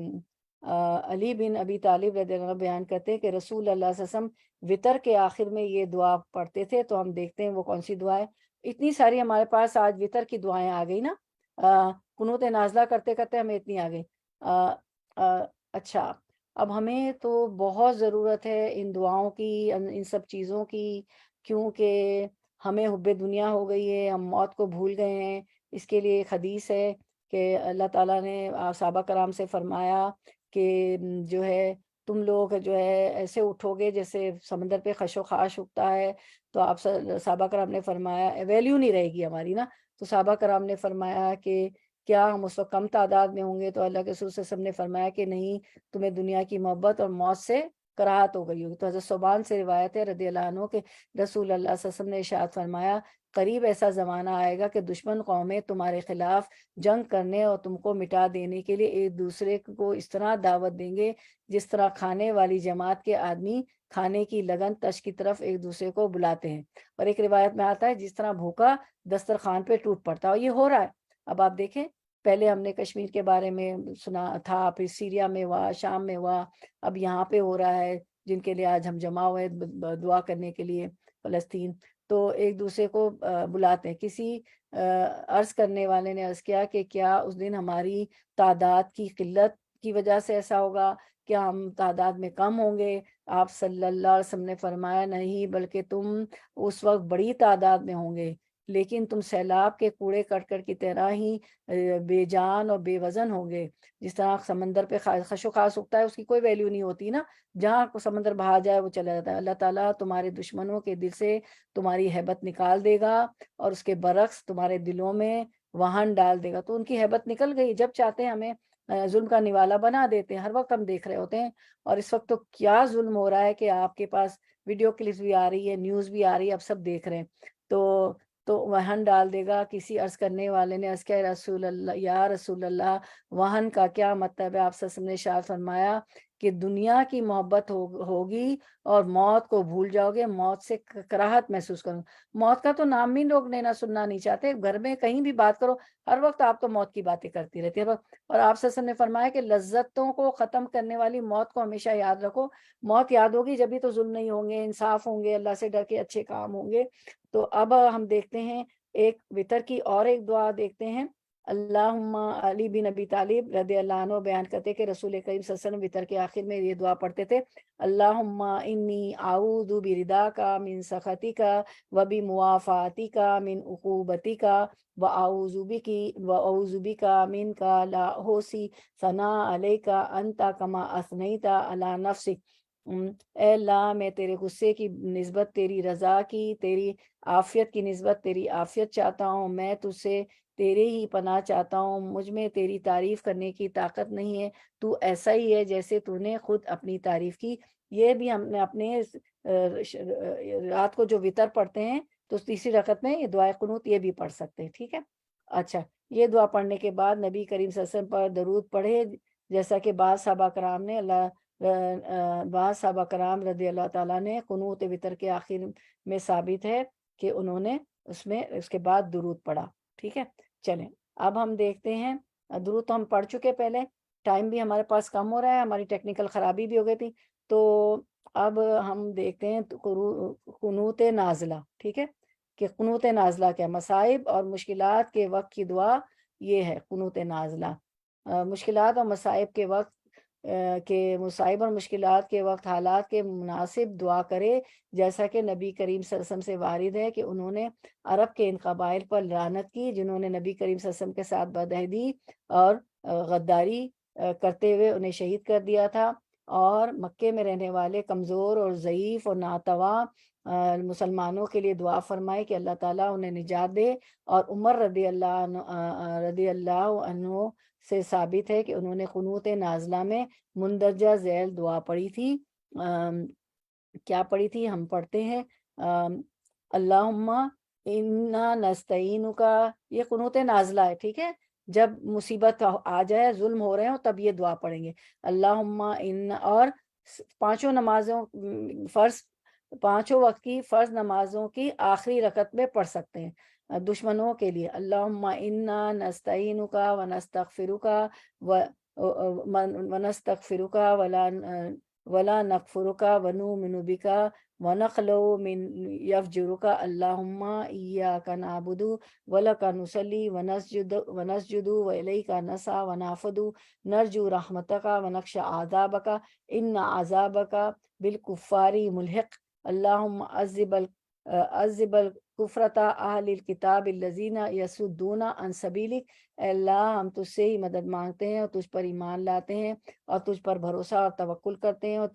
علی بن ابی طالب رضی اللہ عنہ بیان کرتے ہیں کہ رسول اللہ صلی اللہ علیہ وسلم وتر کے آخر میں یہ دعا پڑھتے تھے، تو ہم دیکھتے ہیں وہ کون سی دعا ہے۔ اتنی ساری ہمارے پاس آج وتر کی دعائیں آ گئی نا، قنوت نازلہ کرتے کرتے ہمیں اتنی آ گئی۔ اچھا، اب ہمیں تو بہت ضرورت ہے ان دعاؤں کی، ان سب چیزوں کی، کیونکہ ہمیں حب دنیا ہو گئی ہے، ہم موت کو بھول گئے ہیں۔ اس کے لیے ایک حدیث ہے کہ اللہ تعالیٰ نے صحابہ کرام سے فرمایا کہ جو ہے تم لوگ جو ہے ایسے اٹھو گے جیسے سمندر پہ خش و خاش اگتا ہے، تو آپ صحابہ کرام نے فرمایا ویلیو نہیں رہے گی ہماری نا، تو صحابہ کرام نے فرمایا کہ کیا ہم اس وقت کم تعداد میں ہوں گے؟ تو اللہ کے رسول صلی اللہ علیہ وسلم نے فرمایا کہ نہیں، تمہیں دنیا کی محبت اور موت سے کراہت ہو گئی ہوگی۔ تو حضرت ثوبان سے روایت ہے رضی اللہ عنہ کہ رسول اللہ صلی اللہ علیہ وسلم نے ارشاد فرمایا قریب ایسا زمانہ آئے گا کہ دشمن قومیں تمہارے خلاف جنگ کرنے اور تم کو مٹا دینے کے لیے ایک دوسرے کو اس طرح دعوت دیں گے جس طرح کھانے والی جماعت کے آدمی کھانے کی لگن تش کی طرف ایک دوسرے کو بلاتے ہیں، اور ایک روایت میں آتا ہے جس طرح بھوکا دسترخوان پہ ٹوٹ پڑتا ہے، اور یہ ہو رہا ہے۔ اب آپ دیکھیں، پہلے ہم نے کشمیر کے بارے میں سنا تھا، پھر سیریا میں ہوا، شام میں ہوا، اب یہاں پہ ہو رہا ہے، جن کے لیے آج ہم جمع ہوئے دعا کرنے کے لیے، فلسطین۔ تو ایک دوسرے کو بلاتے ہیں۔ کسی عرض کرنے والے نے عرض کیا کہ کیا اس دن ہماری تعداد کی قلت کی وجہ سے ایسا ہوگا، کیا ہم تعداد میں کم ہوں گے؟ آپ صلی اللہ علیہ وسلم نے فرمایا نہیں، بلکہ تم اس وقت بڑی تعداد میں ہوں گے، لیکن تم سیلاب کے کوڑے کٹکر کی طرح ہی بے جان اور بے وزن ہوں گے۔ جس طرح سمندر پہ خش و خاص اگتا ہے، اس کی کوئی ویلیو نہیں ہوتی نا، جہاں سمندر بہا جائے وہ چلا جاتا ہے۔ اللہ تعالیٰ تمہارے دشمنوں کے دل سے تمہاری ہیبت نکال دے گا، اور اس کے برعکس تمہارے دلوں میں وہن ڈال دے گا۔ تو ان کی ہیبت نکل گئی، جب چاہتے ہیں ہمیں ظلم کا نوالا بنا دیتے ہیں، ہر وقت ہم دیکھ رہے ہوتے ہیں۔ اور اس وقت تو کیا ظلم ہو رہا ہے کہ آپ کے پاس ویڈیو کلپس بھی آ رہی ہے، نیوز بھی آ رہی ہے، اب سب دیکھ رہے ہیں۔ تو وہن ڈال دے گا۔ کسی عرض کرنے والے نے عرض کیا، رسول اللہ، یا رسول اللہ، وہن کا کیا مطلب ہے؟ آپ صلی اللہ علیہ وسلم نے ارشاد فرمایا کہ دنیا کی محبت ہوگی اور موت کو بھول جاؤ گے، موت سے کراہت محسوس کرو۔ موت کا تو نام بھی لوگ لینا سننا نہیں چاہتے، گھر میں کہیں بھی بات کرو، ہر وقت آپ تو موت کی باتیں کرتی رہتی ہے۔ اور آپ صلی اللہ علیہ وسلم نے فرمایا کہ لذتوں کو ختم کرنے والی موت کو ہمیشہ یاد رکھو۔ موت یاد ہوگی جبھی تو ظلم نہیں ہوں گے، انصاف ہوں گے، اللہ سے ڈر کے اچھے کام ہوں گے۔ تو اب ہم دیکھتے ہیں ایک وطر کی اور ایک دعا دیکھتے ہیں۔ اللہم، علی بن ابی طالب رضی اللہ عنہ بیان کرتے کہ رسول کریم صلی اللہ علیہ وسلم وطر کے آخر میں یہ دعا پڑھتے تھے، اللہم انی اعوذ برضاک من سخطک وبمعافاتک من عقوبتک واعوذ بک منک لا احصی ثناء علیک انت کما اثنیت علی نفسک۔ اے اللہ، میں تیرے غصے کی نسبت تیری رضا کی، تیری عافیت کی نسبت تیری عافیت چاہتا ہوں، میں تجھ سے تیرے ہی پناہ چاہتا ہوں، مجھ میں تیری تعریف کرنے کی طاقت نہیں ہے، تو ایسا ہی ہے جیسے تو نے خود اپنی تعریف کی۔ یہ بھی ہم نے اپنے رات کو جو وطر پڑھتے ہیں تو تیسری رکعت میں یہ دعائے قنوت یہ بھی پڑھ سکتے ہیں، ٹھیک ہے۔ اچھا، یہ دعا پڑھنے کے بعد نبی کریم صلی اللہ علیہ وسلم پر درود پڑھے، جیسا کہ بعض صحابہ کرام رضی اللہ تعالیٰ نے قنوت وطر کے آخر میں ثابت ہے کہ انہوں نے اس کے بعد درود پڑھا، ٹھیک ہے۔ چلیں اب ہم دیکھتے ہیں، درود تو ہم پڑھ چکے پہلے، ٹائم بھی ہمارے پاس کم ہو رہا ہے، ہماری ٹیکنیکل خرابی بھی ہو گئی تھی، تو اب ہم دیکھتے ہیں قنوت نازلہ، ٹھیک ہے، کہ قنوت نازلہ کیا، مصائب اور مشکلات کے وقت کی دعا یہ ہے قنوت نازلہ۔ مشکلات اور مصائب کے وقت مصائب اور مشکلات کے وقت حالات کے مناسب دعا کرے، جیسا کہ نبی کریم صلی اللہ علیہ وسلم سے وارد ہے کہ انہوں نے عرب کے ان قبائل پر لعنت کی جنہوں نے نبی کریم صلی اللہ علیہ وسلم کے ساتھ بدعہدی اور غداری کرتے ہوئے انہیں شہید کر دیا تھا، اور مکے میں رہنے والے کمزور اور ضعیف اور ناتواں مسلمانوں کے لیے دعا فرمائے کہ اللہ تعالیٰ انہیں نجات دے۔ اور عمر رضی اللہ عنہ سے ثابت ہے کہ انہوں نے قنوت نازلہ میں مندرجہ ذیل دعا پڑھی تھی۔ کیا پڑھی تھی؟ ہم پڑھتے ہیں اللہم انا نستعینک، یہ قنوت نازلہ ہے، ٹھیک ہے، جب مصیبت آ جائے، ظلم ہو رہے ہوں، تب یہ دعا پڑھیں گے، اللہم ان، اور پانچوں وقت کی فرض نمازوں کی آخری رکعت میں پڑھ سکتے ہیں دشمنوں کے لیے، اللہم انا نستعینک ونستغفرک ولا نکفرک ونؤمن بک ونخلع من یفجرک، اللہم ایاک نعبد ولک نصلی ونسجد والیک نسعی ونعبد نرجو رحمتک ونخشی عذابک ان عذابک بالکفار ملحق، اللہم عذب الکفرۃ اہل الکتاب الذین یصدون عن سبیلک۔ اے اللہ، ہم تجھ سے ہی مدد مانگتے ہیں اور تجھ پر ایمان لاتے ہیں اور تجھ پر بھروسہ اور توکل کرتے ہیں، اور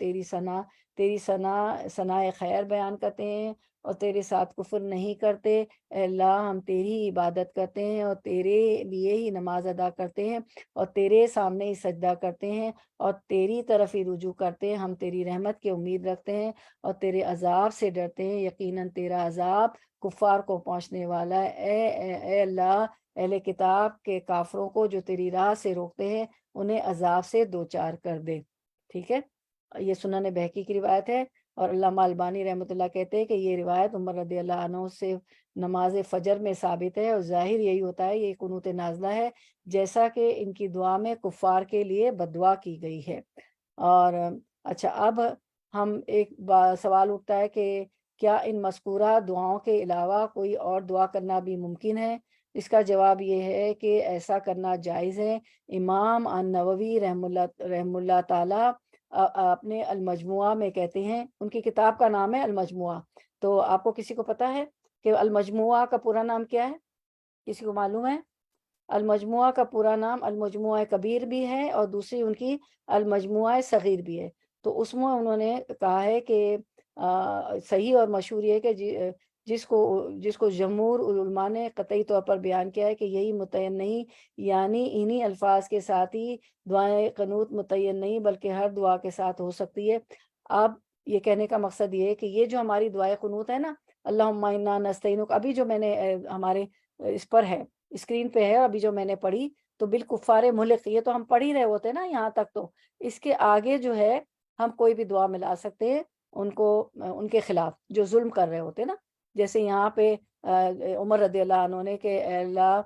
تیری ثناء خیر بیان کرتے ہیں اور تیرے ساتھ کفر نہیں کرتے۔ اے اللہ ہم تیری عبادت کرتے ہیں اور تیرے لیے ہی نماز ادا کرتے ہیں اور تیرے سامنے ہی سجدہ کرتے ہیں اور تیری طرف ہی رجوع کرتے ہیں۔ ہم تیری رحمت کی امید رکھتے ہیں اور تیرے عذاب سے ڈرتے ہیں، یقیناً تیرا عذاب کفار کو پہنچنے والا ہے۔ اے اللہ اہل کتاب کے کافروں کو جو تیری راہ سے روکتے ہیں انہیں عذاب سے دوچار کر دے۔ ٹھیک ہے، یہ سنن بہقی کی روایت ہے، اور علامہ البانی رحمۃ اللہ کہتے ہیں کہ یہ روایت عمر رضی اللہ عنہ سے نماز فجر میں ثابت ہے، اور ظاہر یہی ہوتا ہے یہ قنوت نازلہ ہے، جیسا کہ ان کی دعا میں کفار کے لیے بددعا کی گئی ہے۔ اور اچھا، اب ہم ایک سوال اٹھتا ہے کہ کیا ان مذکورہ دعاؤں کے علاوہ کوئی اور دعا کرنا بھی ممکن ہے؟ اس کا جواب یہ ہے کہ ایسا کرنا جائز ہے۔ امام النووی رحم اللہ تعالی اپنے المجموعہ میں کہتے ہیں، ان کی کتاب کا نام ہے المجموعہ۔ تو آپ کو کسی کو پتا ہے کہ المجموعہ کا پورا نام کیا ہے؟ کسی کو معلوم ہے؟ المجموعہ کا پورا نام المجموعہ کبیر بھی ہے اور دوسری ان کی المجموعہ صغیر بھی ہے۔ تو اس میں انہوں نے کہا ہے کہ صحیح اور مشہور یہ ہے کہ جس کو جمہور علماء نے قطعی طور پر بیان کیا ہے کہ یہی متعین نہیں، یعنی انہی الفاظ کے ساتھ ہی دعائیں قنوت متعین نہیں بلکہ ہر دعا کے ساتھ ہو سکتی ہے۔ اب یہ کہنے کا مقصد یہ ہے کہ یہ جو ہماری دعائیں قنوت ہے نا، اللہم انا نستعینک، ابھی جو میں نے ہمارے اس پر ہے، اسکرین پہ ہے، ابھی جو میں نے پڑھی، تو بالکفار ملق، یہ تو ہم پڑھ ہی رہے ہوتے ہیں نا یہاں تک، تو اس کے آگے جو ہے ہم کوئی بھی دعا ملا سکتے ہیں ان کو، ان کے خلاف جو ظلم کر رہے ہوتے ہیں نا، جیسے یہاں پہ عمر رضی اللہ عنہ نے کہ اے اللہ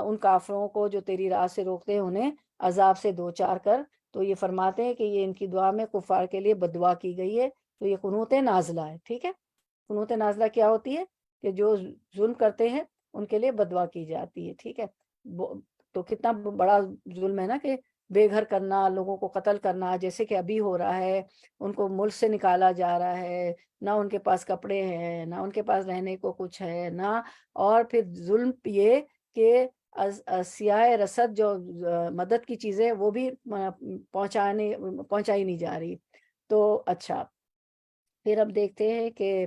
ان کافروں کو جو تیری راہ سے روکتے ہیں انہیں عذاب سے دوچار کر، تو یہ فرماتے ہیں کہ یہ ان کی دعا میں کفار کے لیے بددعا کی گئی ہے، تو یہ قنوت نازلہ ہے۔ ٹھیک ہے، قنوت نازلہ کیا ہوتی ہے کہ جو ظلم کرتے ہیں ان کے لیے بددعا کی جاتی ہے۔ ٹھیک ہے، تو کتنا بڑا ظلم ہے نا کہ بے گھر کرنا، لوگوں کو قتل کرنا، جیسے کہ ابھی ہو رہا ہے، ان کو ملک سے نکالا جا رہا ہے، نہ ان کے پاس کپڑے ہیں، نہ ان کے پاس رہنے کو کچھ ہے، نہ، اور پھر ظلم یہ کہ سیاہ رسد جو مدد کی چیزیں وہ بھی پہنچائی نہیں جا رہی۔ تو اچھا، پھر اب دیکھتے ہیں کہ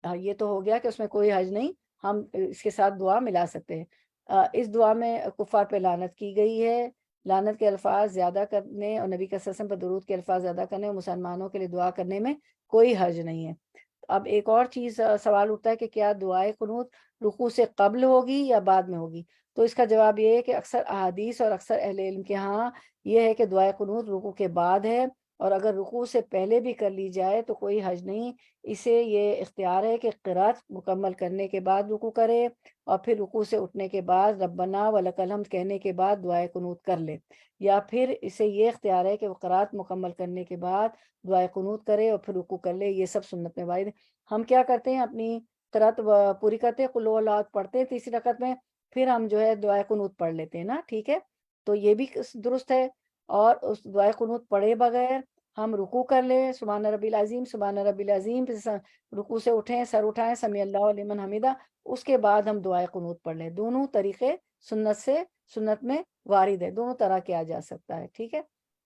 یہ تو ہو گیا کہ اس میں کوئی حرج نہیں، ہم اس کے ساتھ دعا ملا سکتے ہیں۔ اس دعا میں کفار پہ لعنت کی گئی ہے، لعنت کے الفاظ زیادہ کرنے اور نبی صلی اللہ علیہ وسلم پر درود کے الفاظ زیادہ کرنے اور مسلمانوں کے لیے دعا کرنے میں کوئی حرج نہیں ہے۔ اب ایک اور چیز سوال اٹھتا ہے کہ کیا دعائے قنوت رکوع سے قبل ہوگی یا بعد میں ہوگی؟ تو اس کا جواب یہ ہے کہ اکثر احادیث اور اکثر اہل علم کے ہاں یہ ہے کہ دعائے قنوت رکوع کے بعد ہے، اور اگر رکوع سے پہلے بھی کر لی جائے تو کوئی حرج نہیں۔ اسے یہ اختیار ہے کہ قرات مکمل کرنے کے بعد رکوع کرے اور پھر رکوع سے اٹھنے کے بعد ربنا ولک الحمد کہنے کے بعد دعائے قنوت کر لے، یا پھر اسے یہ اختیار ہے کہ وہ قرات مکمل کرنے کے بعد دعائے قنوت کرے اور پھر رکوع کر لے۔ یہ سب سنت میں وارد ہے۔ ہم کیا کرتے ہیں، اپنی قرات پوری کرتے ہیں، قل هو اللہ پڑھتے ہیں تیسری رکعت میں، پھر ہم جو ہے دعائے قنوت پڑھ لیتے ہیں نا۔ ٹھیک ہے، تو یہ بھی درست ہے۔ اور اس دعائے قنوت پڑھے بغیر ہم رکوع کر لیں، سبحان ربی العظیم سبحان ربی العظیم، پھر رکوع سے اٹھیں، سر اٹھائیں، سمی اللہ لمن حمیدہ، اس کے بعد ہم دعائے قنوت پڑھ لیں۔ دونوں طریقے سنت میں وارد ہے، دونوں طرح کیا جا سکتا ہے۔ ٹھیک ہے،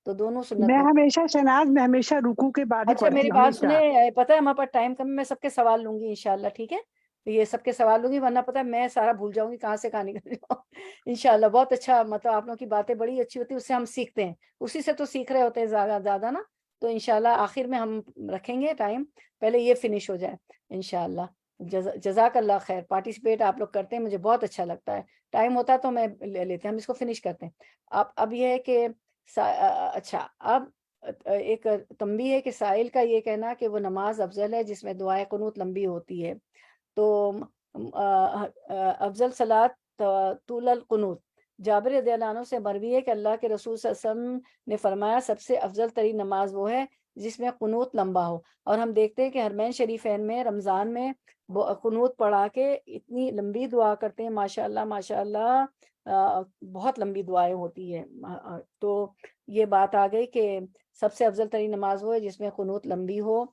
تو دونوں سنت میں میں۔ ہمیشہ شہناز، میں ہمیشہ رکوع کے بعد ہی اچھا پڑھتی میری ہوں بات ہمیشہ۔ سنیں، پتہ ہے ہمارے پاس ٹائم کم ہے، میں سب کے سوال لوں گی انشاءاللہ۔ ٹھیک ہے، تو یہ سب کے سوال لوں گی، ورنہ پتہ ہے میں سارا بھول جاؤں گی، کہاں سے کہاں نکل جاؤں۔ انشاءاللہ بہت اچھا، مطلب آپ لوگوں کی باتیں بڑی اچھی ہوتی ہیں، اس سے ہم سیکھتے ہیں، اسی سے تو سیکھ رہے ہوتے ہیں زیادہ زیادہ نا۔ تو انشاءاللہ آخر میں ہم رکھیں گے ٹائم، پہلے یہ فنش ہو جائے انشاءاللہ۔ جزاک اللہ خیر، پارٹیسپیٹ آپ لوگ کرتے ہیں، مجھے بہت اچھا لگتا ہے، ٹائم ہوتا ہے تو میں لے لیتے ہیں، ہم اس کو فنش کرتے ہیں۔ اب یہ ہے کہ اچھا، اب ایک تنبیہ ہے کہ سائل کا یہ کہنا کہ وہ نماز افضل ہے جس میں دعائے قنوت لمبی ہوتی ہے، تو افضل صلاۃ طول القنوت، جابر رضی اللہ عنہ سے مروی ہے کہ اللہ کے رسول صلی اللہ علیہ وسلم نے فرمایا سب سے افضل ترین نماز وہ ہے جس میں قنوت لمبا ہو، اور ہم دیکھتے ہیں کہ حرمین شریفین میں رمضان میں قنوت پڑھا کے اتنی لمبی دعا کرتے ہیں، ماشاءاللہ ماشاءاللہ، بہت لمبی دعائیں ہوتی ہے۔ تو یہ بات آ گئی کہ سب سے افضل ترین نماز وہ ہے جس میں قنوت لمبی ہو،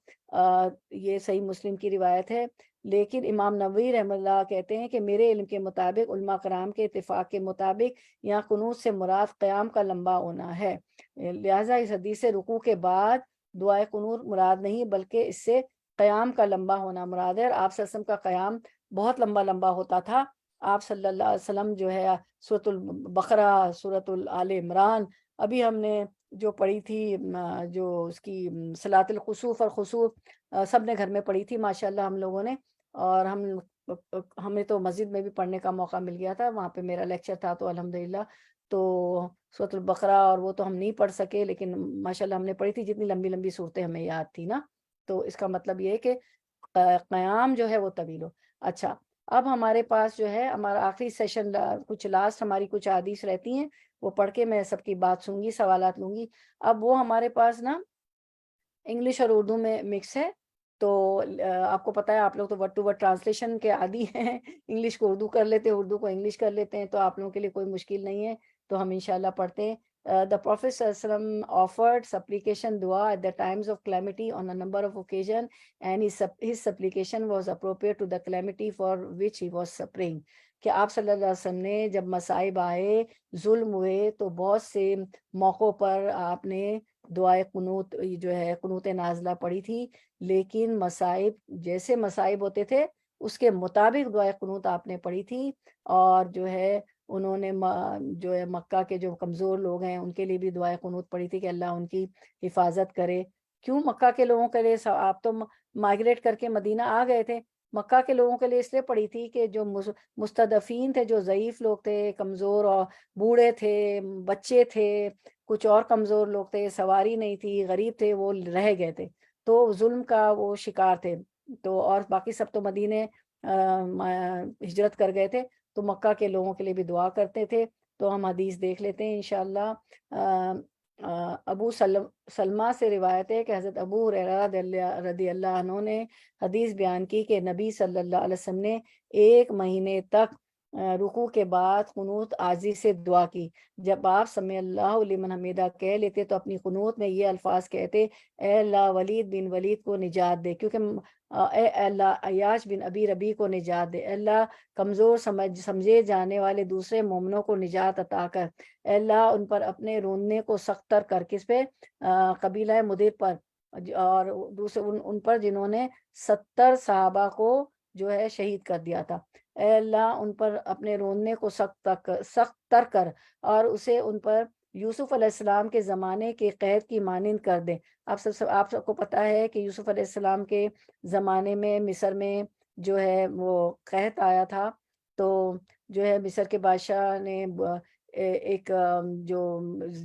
یہ صحیح مسلم کی روایت ہے۔ لیکن امام نووی رحم اللہ کہتے ہیں کہ میرے علم کے مطابق، علماء کرام کے اتفاق کے مطابق، یہاں قنوت سے مراد قیام کا لمبا ہونا ہے، لہٰذا اس حدیث سے رکوع کے بعد دعائے قنوت مراد نہیں بلکہ اس سے قیام کا لمبا ہونا مراد ہے. اور آپ صلی اللہ علیہ وسلم کا قیام بہت لمبا لمبا ہوتا تھا. آپ صلی اللہ علیہ وسلم جو ہے سورۃ البقرہ، سورۃ آل عمران، ابھی ہم نے جو پڑھی تھی جو اس کی صلاۃ الخسوف اور خسوف سب نے گھر میں پڑھی تھی ماشاءاللہ ہم لوگوں نے. اور ہمیں تو مسجد میں بھی پڑھنے کا موقع مل گیا تھا، وہاں پہ میرا لیکچر تھا تو الحمدللہ. تو سورۃ البقرہ اور وہ تو ہم نہیں پڑھ سکے، لیکن ماشاءاللہ ہم نے پڑھی تھی جتنی لمبی لمبی صورتیں ہمیں یاد تھی نا. تو اس کا مطلب یہ ہے کہ قیام جو ہے وہ طویل ہو. اچھا، اب ہمارے پاس جو ہے ہمارا آخری سیشن، کچھ لاسٹ ہماری کچھ احادیث رہتی ہیں، وہ پڑھ کے میں سب کی بات سنوں گی، سوالات لوں گی. اب وہ ہمارے پاس نا انگلش اور اردو میں مکس ہے. تو آپ کو پتہ ہے آپ لوگ تو ورڈ ٹو ورڈ ٹرانسلیشن کے عادی ہیں، انگلش کو اردو کر لیتے ہیں، اردو کو انگلش کر لیتے ہیں، تو آپ لوگوں کے لیے کوئی مشکل نہیں ہے. تو ہم انشاءاللہ پڑھتے ہیں. The Prophet ﷺ offered supplication dua at the times of calamity on a number of occasions, and his supplication was appropriate to the calamity for which he was suffering. کہ آپ صلی اللہ علیہ وسلم نے جب مصائب آئے، ظلم ہوئے، تو بہت سے موقعوں پر آپ نے دعائے قنوت جو ہے قنوت نازلہ پڑھی تھی. لیکن مصائب جیسے مصائب ہوتے تھے اس کے مطابق دعائے قنوت آپ نے پڑھی تھی. اور جو ہے انہوں نے جو ہے مکہ کے جو کمزور لوگ ہیں ان کے لیے بھی دعائے قنوت پڑھی تھی کہ اللہ ان کی حفاظت کرے. کیوں مکہ کے لوگوں کے لیے؟ آپ تو مائگریٹ کر کے مدینہ آ گئے تھے. مکہ کے لوگوں کے لیے اس لیے پڑھی تھی کہ جو مستضعفین تھے، جو ضعیف لوگ تھے، کمزور اور بوڑھے تھے، بچے تھے، کچھ اور کمزور لوگ تھے، سواری نہیں تھی، غریب تھے، وہ رہ گئے تھے، تو ظلم کا وہ شکار تھے. تو اور باقی سب تو مدینے ہجرت کر گئے تھے. تو مکہ کے لوگوں کے لیے بھی دعا کرتے تھے. تو ہم حدیث دیکھ لیتے ہیں انشاءاللہ. ابو سلمہ سے روایت ہے کہ حضرت ابو ہریرہ رضی اللہ عنہ نے حدیث بیان کی کہ نبی صلی اللہ علیہ وسلم نے 1 مہینے تک رکوع کے بعد قنوت عاجزی سے دعا کی. جب آپ سمع اللہ لمن حمیدہ کہہ لیتے تو اپنی قنوت میں یہ الفاظ کہتے: اے اللہ ولید بن ولید کو نجات دے، کیونکہ اے اللہ عیاش بن ابی ربی کو نجات دے، اے اللہ کمزور سمجھے جانے والے دوسرے مومنوں کو نجات عطا کر، اے اللہ ان پر اپنے رونے کو سخت تر کر. کس پہ؟ قبیلہ مدر پر، اور دوسرے ان پر جنہوں نے 70 صحابہ کو جو ہے شہید کر دیا تھا. اے اللہ ان پر اپنے رونے کو سخت تر کر، اور اسے ان پر یوسف علیہ السلام کے زمانے کے قحط کی مانند کر دے. آپ سب کو پتہ ہے کہ یوسف علیہ السلام کے زمانے میں مصر میں جو ہے وہ قحط آیا تھا. تو جو ہے مصر کے بادشاہ نے ایک جو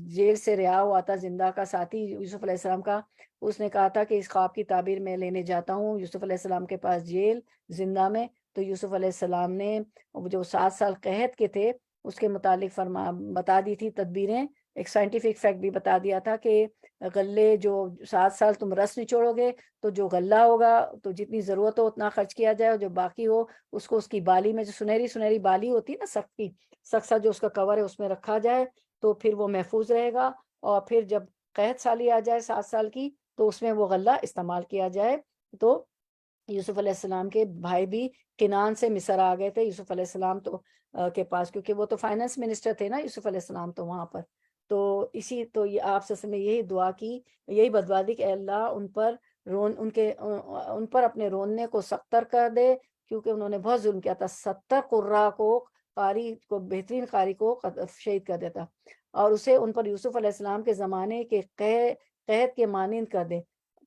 جیل سے رہا ہوا تھا زندہ کا ساتھی یوسف علیہ السلام کا، اس نے کہا تھا کہ اس خواب کی تعبیر میں لینے جاتا ہوں یوسف علیہ السلام کے پاس جیل زندہ میں. تو یوسف علیہ السلام نے جو 7 سال قحط کے تھے اس کے متعلق بتا دی تھی تدبیریں. ایک سائنٹیفک فیکٹ بھی بتا دیا تھا کہ غلے جو 7 سال تم رس نچوڑو گے تو جو غلہ ہوگا تو جتنی ضرورت ہو اتنا خرچ کیا جائے، اور جو باقی ہو اس کو اس کی بالی میں، جو سنہری بالی ہوتی ہے نا سخت جو اس کا کور ہے اس میں رکھا جائے تو پھر وہ محفوظ رہے گا. اور پھر جب قحط سالی آ جائے 7 سال کی تو اس میں وہ غلہ استعمال کیا جائے. تو یوسف علیہ السلام کے بھائی بھی کنان سے مصر آ گئے تھے یوسف علیہ السلام تو کے پاس، کیونکہ وہ تو فائنانس منسٹر تھے نا یوسف علیہ السلام تو وہاں پر. تو یہ آپ سے نے یہی دعا کی، یہی بدعا دی کہ اے اللہ ان پر اپنے رونے کو سختر کر دے، کیونکہ انہوں نے بہت ظلم کیا تھا. 70 قراء کو، قاری کو، بہترین قاری کو شہید کر دیتا، اور اسے ان پر یوسف علیہ السلام کے زمانے کے قحط کے مانند کر دے.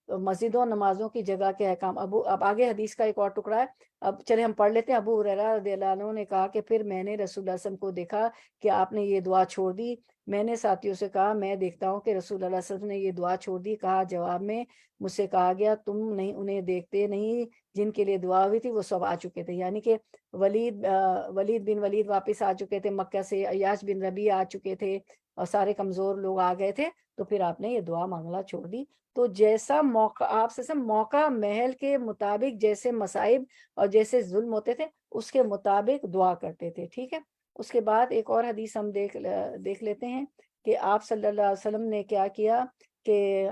مسجدوں نمازوں کی جگہ کے احکام. اب آگے حدیث کا ایک اور ٹکڑا ہے، اب چلے ہم پڑھ لیتے ہیں. ابو ہریرہ رضی اللہ عنہ نے کہا کہ پھر میں نے رسول اللہ صلی اللہ علیہ وسلم کو دیکھا کہ آپ نے یہ دعا چھوڑ دی. میں نے ساتھیوں سے کہا میں دیکھتا ہوں کہ رسول اللہ صلی اللہ علیہ وسلم نے یہ دعا چھوڑ دی. کہا جواب میں مجھ سے کہا گیا تم نہیں انہیں دیکھتے نہیں جن کے لیے دعا ہوئی تھی وہ سب آ چکے تھے. یعنی کہ ولید بن ولید واپس آ چکے تھے مکہ سے، عیاش بن ربی آ چکے تھے، اور سارے کمزور لوگ آ گئے تھے. تو پھر آپ نے یہ دعا مانگنا چھوڑ دی. تو جیسا موقع آپ سے موقع محل کے مطابق جیسے مصائب اور جیسے ظلم ہوتے تھے اس کے مطابق دعا کرتے تھے. ٹھیک ہے. اس کے بعد ایک اور حدیث ہم دیکھ لیتے ہیں کہ آپ صلی اللہ علیہ وسلم نے کیا کیا کہ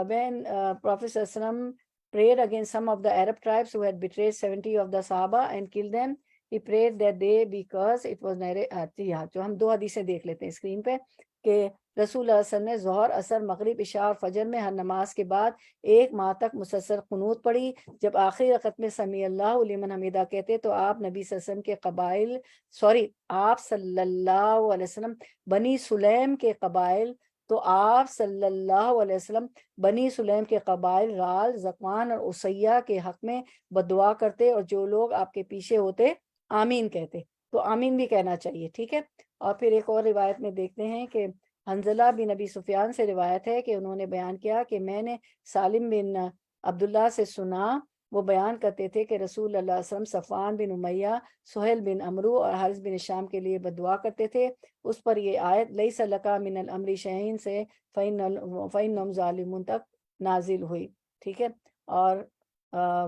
when Prophet صلی اللہ علیہ وسلم prayed against some of the Arab tribes who had betrayed 70 of the Sahaba and killed them, he prayed that they, because it was جو ہم 2 حدیثیں دیکھ لیتے ہیں اسکرین پہ کہ رسول اللہ صلی اللہ علیہ وسلم نے ظہر، عصر، مغرب، عشاء اور فجر میں ہر نماز کے بعد 1 ماہ تک مسلسل قنوت پڑھی۔ جب آخری رکعت میں سمیع اللہ لمن حمیدہ کہتے تو آپ نبی صلی اللہ علیہ وسلم کے آپ صلی اللہ علیہ وسلم بنی سلیم کے قبائل تو آپ صلی اللہ علیہ وسلم بنی سلیم کے قبائل رال، زکوان اور اسیہ کے حق میں بدعا کرتے، اور جو لوگ آپ کے پیچھے ہوتے آمین کہتے۔ تو آمین بھی کہنا چاہیے، ٹھیک ہے۔ اور پھر ایک اور روایت میں دیکھتے ہیں کہ حنظلہ بن ابی سفیان سے روایت ہے کہ انہوں نے بیان کیا کہ میں نے سالم بن عبداللہ سے سنا، وہ بیان کرتے تھے کہ رسول اللہ صلی اللہ علیہ وسلم صفوان بن امیہ، سہیل بن عمرو اور حارث بن شام کے لیے بدعا کرتے تھے۔ اس پر یہ آیت لیس لک من الامر شیء سے فإنہم ظالمون تک نازل ہوئی، ٹھیک ہے۔ اور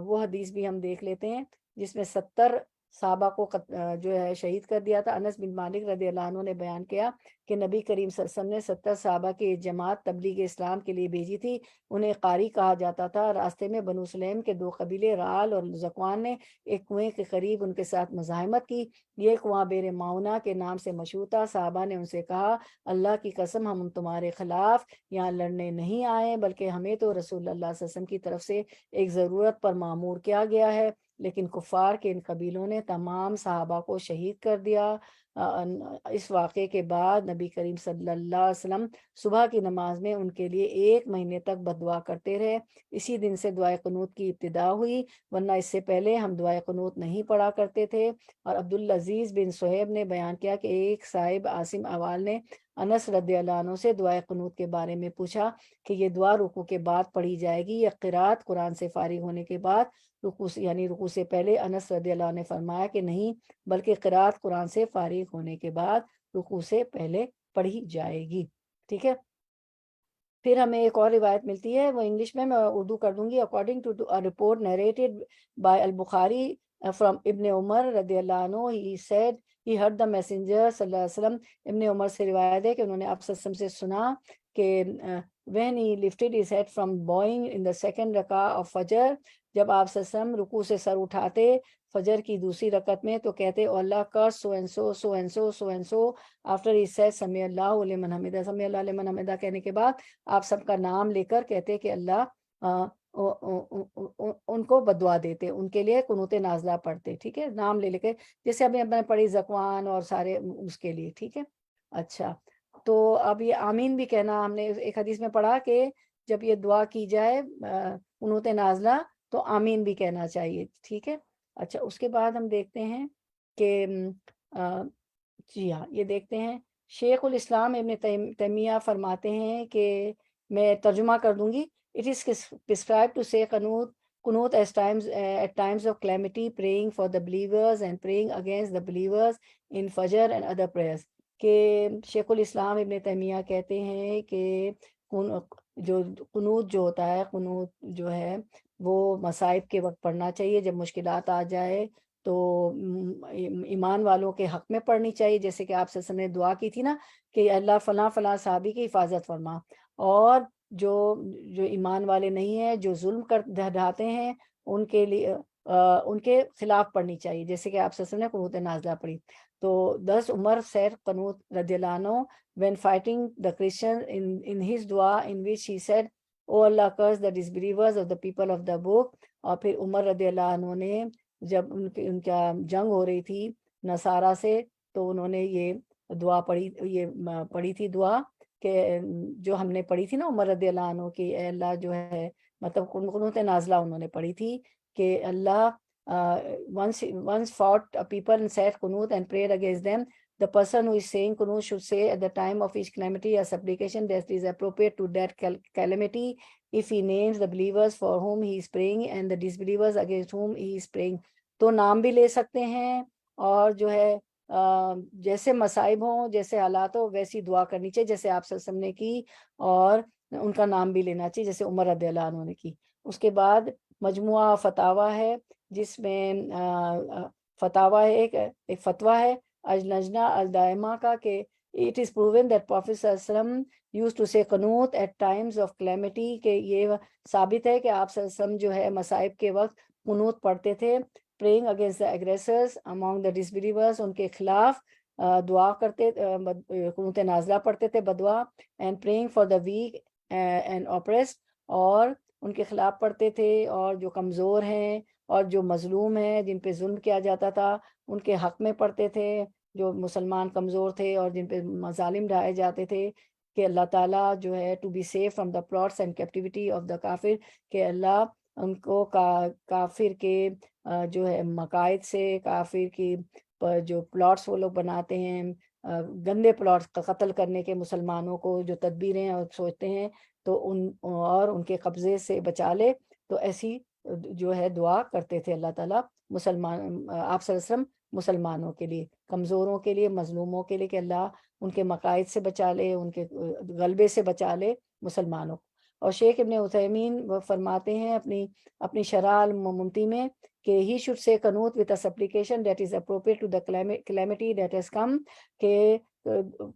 وہ حدیث بھی ہم دیکھ لیتے ہیں جس میں 70 صحابہ کو جو ہے شہید کر دیا تھا۔ انس بن مالک رضی اللہ عنہ نے بیان کیا کہ نبی کریم صلی اللہ علیہ وسلم نے 70 صحابہ کی ایک جماعت تبلیغ اسلام کے لیے بھیجی تھی، انہیں قاری کہا جاتا تھا۔ راستے میں بنو سلیم کے 2 قبیلے رعال اور زکوان نے ایک کنویں کے قریب ان کے ساتھ مزاحمت کی، یہ کنواں بیر معونہ کے نام سے مشہور تھا۔ صحابہ نے ان سے کہا اللہ کی قسم ہم تمہارے خلاف یہاں لڑنے نہیں آئے، بلکہ ہمیں تو رسول اللہ صلی اللہ علیہ وسلم کی طرف سے ایک ضرورت پر مامور کیا گیا ہے، لیکن کفار کے ان قبیلوں نے تمام صحابہ کو شہید کر دیا۔ اس واقعے کے بعد نبی کریم صلی اللہ علیہ وسلم صبح کی نماز میں ان کے لیے 1 مہینے تک بددعا کرتے رہے۔ اسی دن سے دعائے قنوت کی ابتدا ہوئی، ورنہ اس سے پہلے ہم دعائے قنوت نہیں پڑھا کرتے تھے۔ اور عبدالعزیز بن صہیب نے بیان کیا کہ ایک صاحب عاصم احوال نے انس رضی اللہ عنہ سے دعائے قنوت کے بارے میں پوچھا کہ یہ دعا رکوع کے بعد پڑھی جائے گی یا قرات قرآن سے فارغ ہونے کے بعد؟ رکوع سے پہلے انس رضی اللہ عنہ نے فرمایا کہ نہیں، بلکہ قرات قرآن سے فارغ ہونے کے بعد رکوع سے پہلے پڑھی جائے گی، ٹھیک ہے۔ پھر ہمیں ایک اور روایت ملتی ہے، وہ انگلش میں اردو کر دوں گی۔ According to a report narrated by al Bukhari from Ibn عمر رضی اللہ عنہ he said he heard the messenger صلی اللہ علیہ وسلم، ابن عمر سے روایت ہے کہ انہوں نے آپ صلی اللہ علیہ وسلم سے سنا کہ when he lifted his head from bowing in the second rakah of فجر، جب آپ صلی اللہ علیہ وسلم رکوع سے سر اٹھاتے فجر کی دوسری رکعت میں تو کہتے او اللہ کا so and so so and so so and so after he said سمیع اللہ لمن حمیدہ، سمیع اللہ لمن حمیدہ کہنے کے بعد آپ سب کا نام لے کر کہتے کہ اللہ ان کو بددعا دیتے، ان کے لیے قنوت نازلہ پڑھتے، ٹھیک ہے، نام لے لے کے، جیسے ابھی اپنے پڑھی زکوان اور سارے اس کے لیے، ٹھیک ہے۔ اچھا، تو اب یہ آمین بھی کہنا، ہم نے ایک حدیث میں پڑھا کہ جب یہ دعا کی جائے قنوت نازلہ تو آمین بھی کہنا چاہیے، ٹھیک ہے۔ اچھا، اس کے بعد ہم دیکھتے ہیں کہ جی ہاں، یہ دیکھتے ہیں شیخ الاسلام ابن تیمیہ فرماتے ہیں کہ میں ترجمہ کر دوں گی، it is prescribed to say qunut at times of calamity, praying for the believers and praying against the believers in Fajr and other prayers، کہ شیخ الاسلام ابن تیمیہ کہتے ہیں کہ جو قنوت جو ہوتا ہے، قنوت جو ہے وہ مصائب کے وقت پڑھنا چاہیے، جب مشکلات آ جائے تو ایمان والوں کے حق میں پڑھنی چاہیے، جیسے کہ آپ سے نے دعا کی تھی نا کہ اللہ فلاں فلاں صحابی کی حفاظت فرما، اور جو ایمان والے نہیں ہیں، جو ظلم ڈھاتے ہیں، ان کے لیے ان کے خلاف پڑھنی چاہیے، جیسے کہ آپ سے نے قنوت نازلہ پڑھی۔ تو 10 عمر سیر قنوت رضی اللہ عنہ when fighting the Christians in his dua in which he said oh Allah curse the disbelievers of the people of the book، اور پھر عمر رضی اللہ عنہ نے جب ان کا جنگ ہو رہی تھی نصارہ سے تو انہوں نے یہ دعا پڑھی تھی دعا کہ جو ہم نے پڑھی تھی نا عمر رضی اللہ عنہ کی، اے اللہ جو ہے مطلب قنوت نازلہ انہوں نے پڑھی تھی کہ اللہ once fought a people and said qunut and prayed against them، the person who is saying qunut should say at the time of each calamity a supplication that is appropriate to that calamity if he names the believers for whom he is praying and the disbelievers against whom he is praying۔ تو نام بھی لے سکتے ہیں، اور جو ہے جیسے مصائب ہوں، جیسے حالات ہو، ویسی دعا کرنی چاہیے جیسے آپ صلی اللہ علیہ وسلم نے کی، اور ان کا نام بھی لینا چاہیے جیسے عمر رضی اللہ عنہ نے کی۔ اس کے بعد مجموعہ فتاوی ہے جس میں فتاوی ہے، ایک فتویٰ ہے اللجنہ الدائمہ کا کہ it is proven that Prophet صلی اللہ علیہ وسلم used to say قنوت at times of calamity، کہ یہ ثابت ہے کہ آپ صلی اللہ علیہ وسلم جو ہے مصائب کے وقت قنوت پڑھتے تھے، praying against the aggressors among the disbelievers، ان کے خلاف دعا کرتے قنوت نازلہ پڑھتے تھے بدعا، and praying for the weak and oppressed، اور ان کے خلاف پڑھتے تھے، اور جو کمزور ہیں اور جو مظلوم ہیں جن پہ ظلم کیا جاتا تھا ان کے حق میں پڑھتے تھے، جو مسلمان کمزور تھے اور جن پہ مظالم ڈھائے جاتے تھے، کہ اللہ تعالیٰ جو ہے to be safe from the plots and captivity of the کافر، کہ اللہ ان کو کافر کے جو ہے مقائد سے، کافر کی جو پلاٹس وہ لوگ بناتے ہیں، گندے پلاٹس قتل کرنے کے مسلمانوں کو جو تدبیریں اور سوچتے ہیں، تو ان کے قبضے سے بچا لے۔ تو ایسی جو ہے دعا کرتے تھے اللہ تعالیٰ مسلمان، آپ صلی اللہ علیہ وسلم مسلمانوں کے لیے، کمزوروں کے لیے، مظلوموں کے لیے، کہ اللہ ان کے مقائد سے بچا لے، ان کے غلبے سے بچا لے مسلمانوں کو۔ اور شیخ ابن عثیمین فرماتے ہیں اپنی شرح الممتی میں کہ he should say qanut with a supplication that is appropriate to the calamity that has come، کہ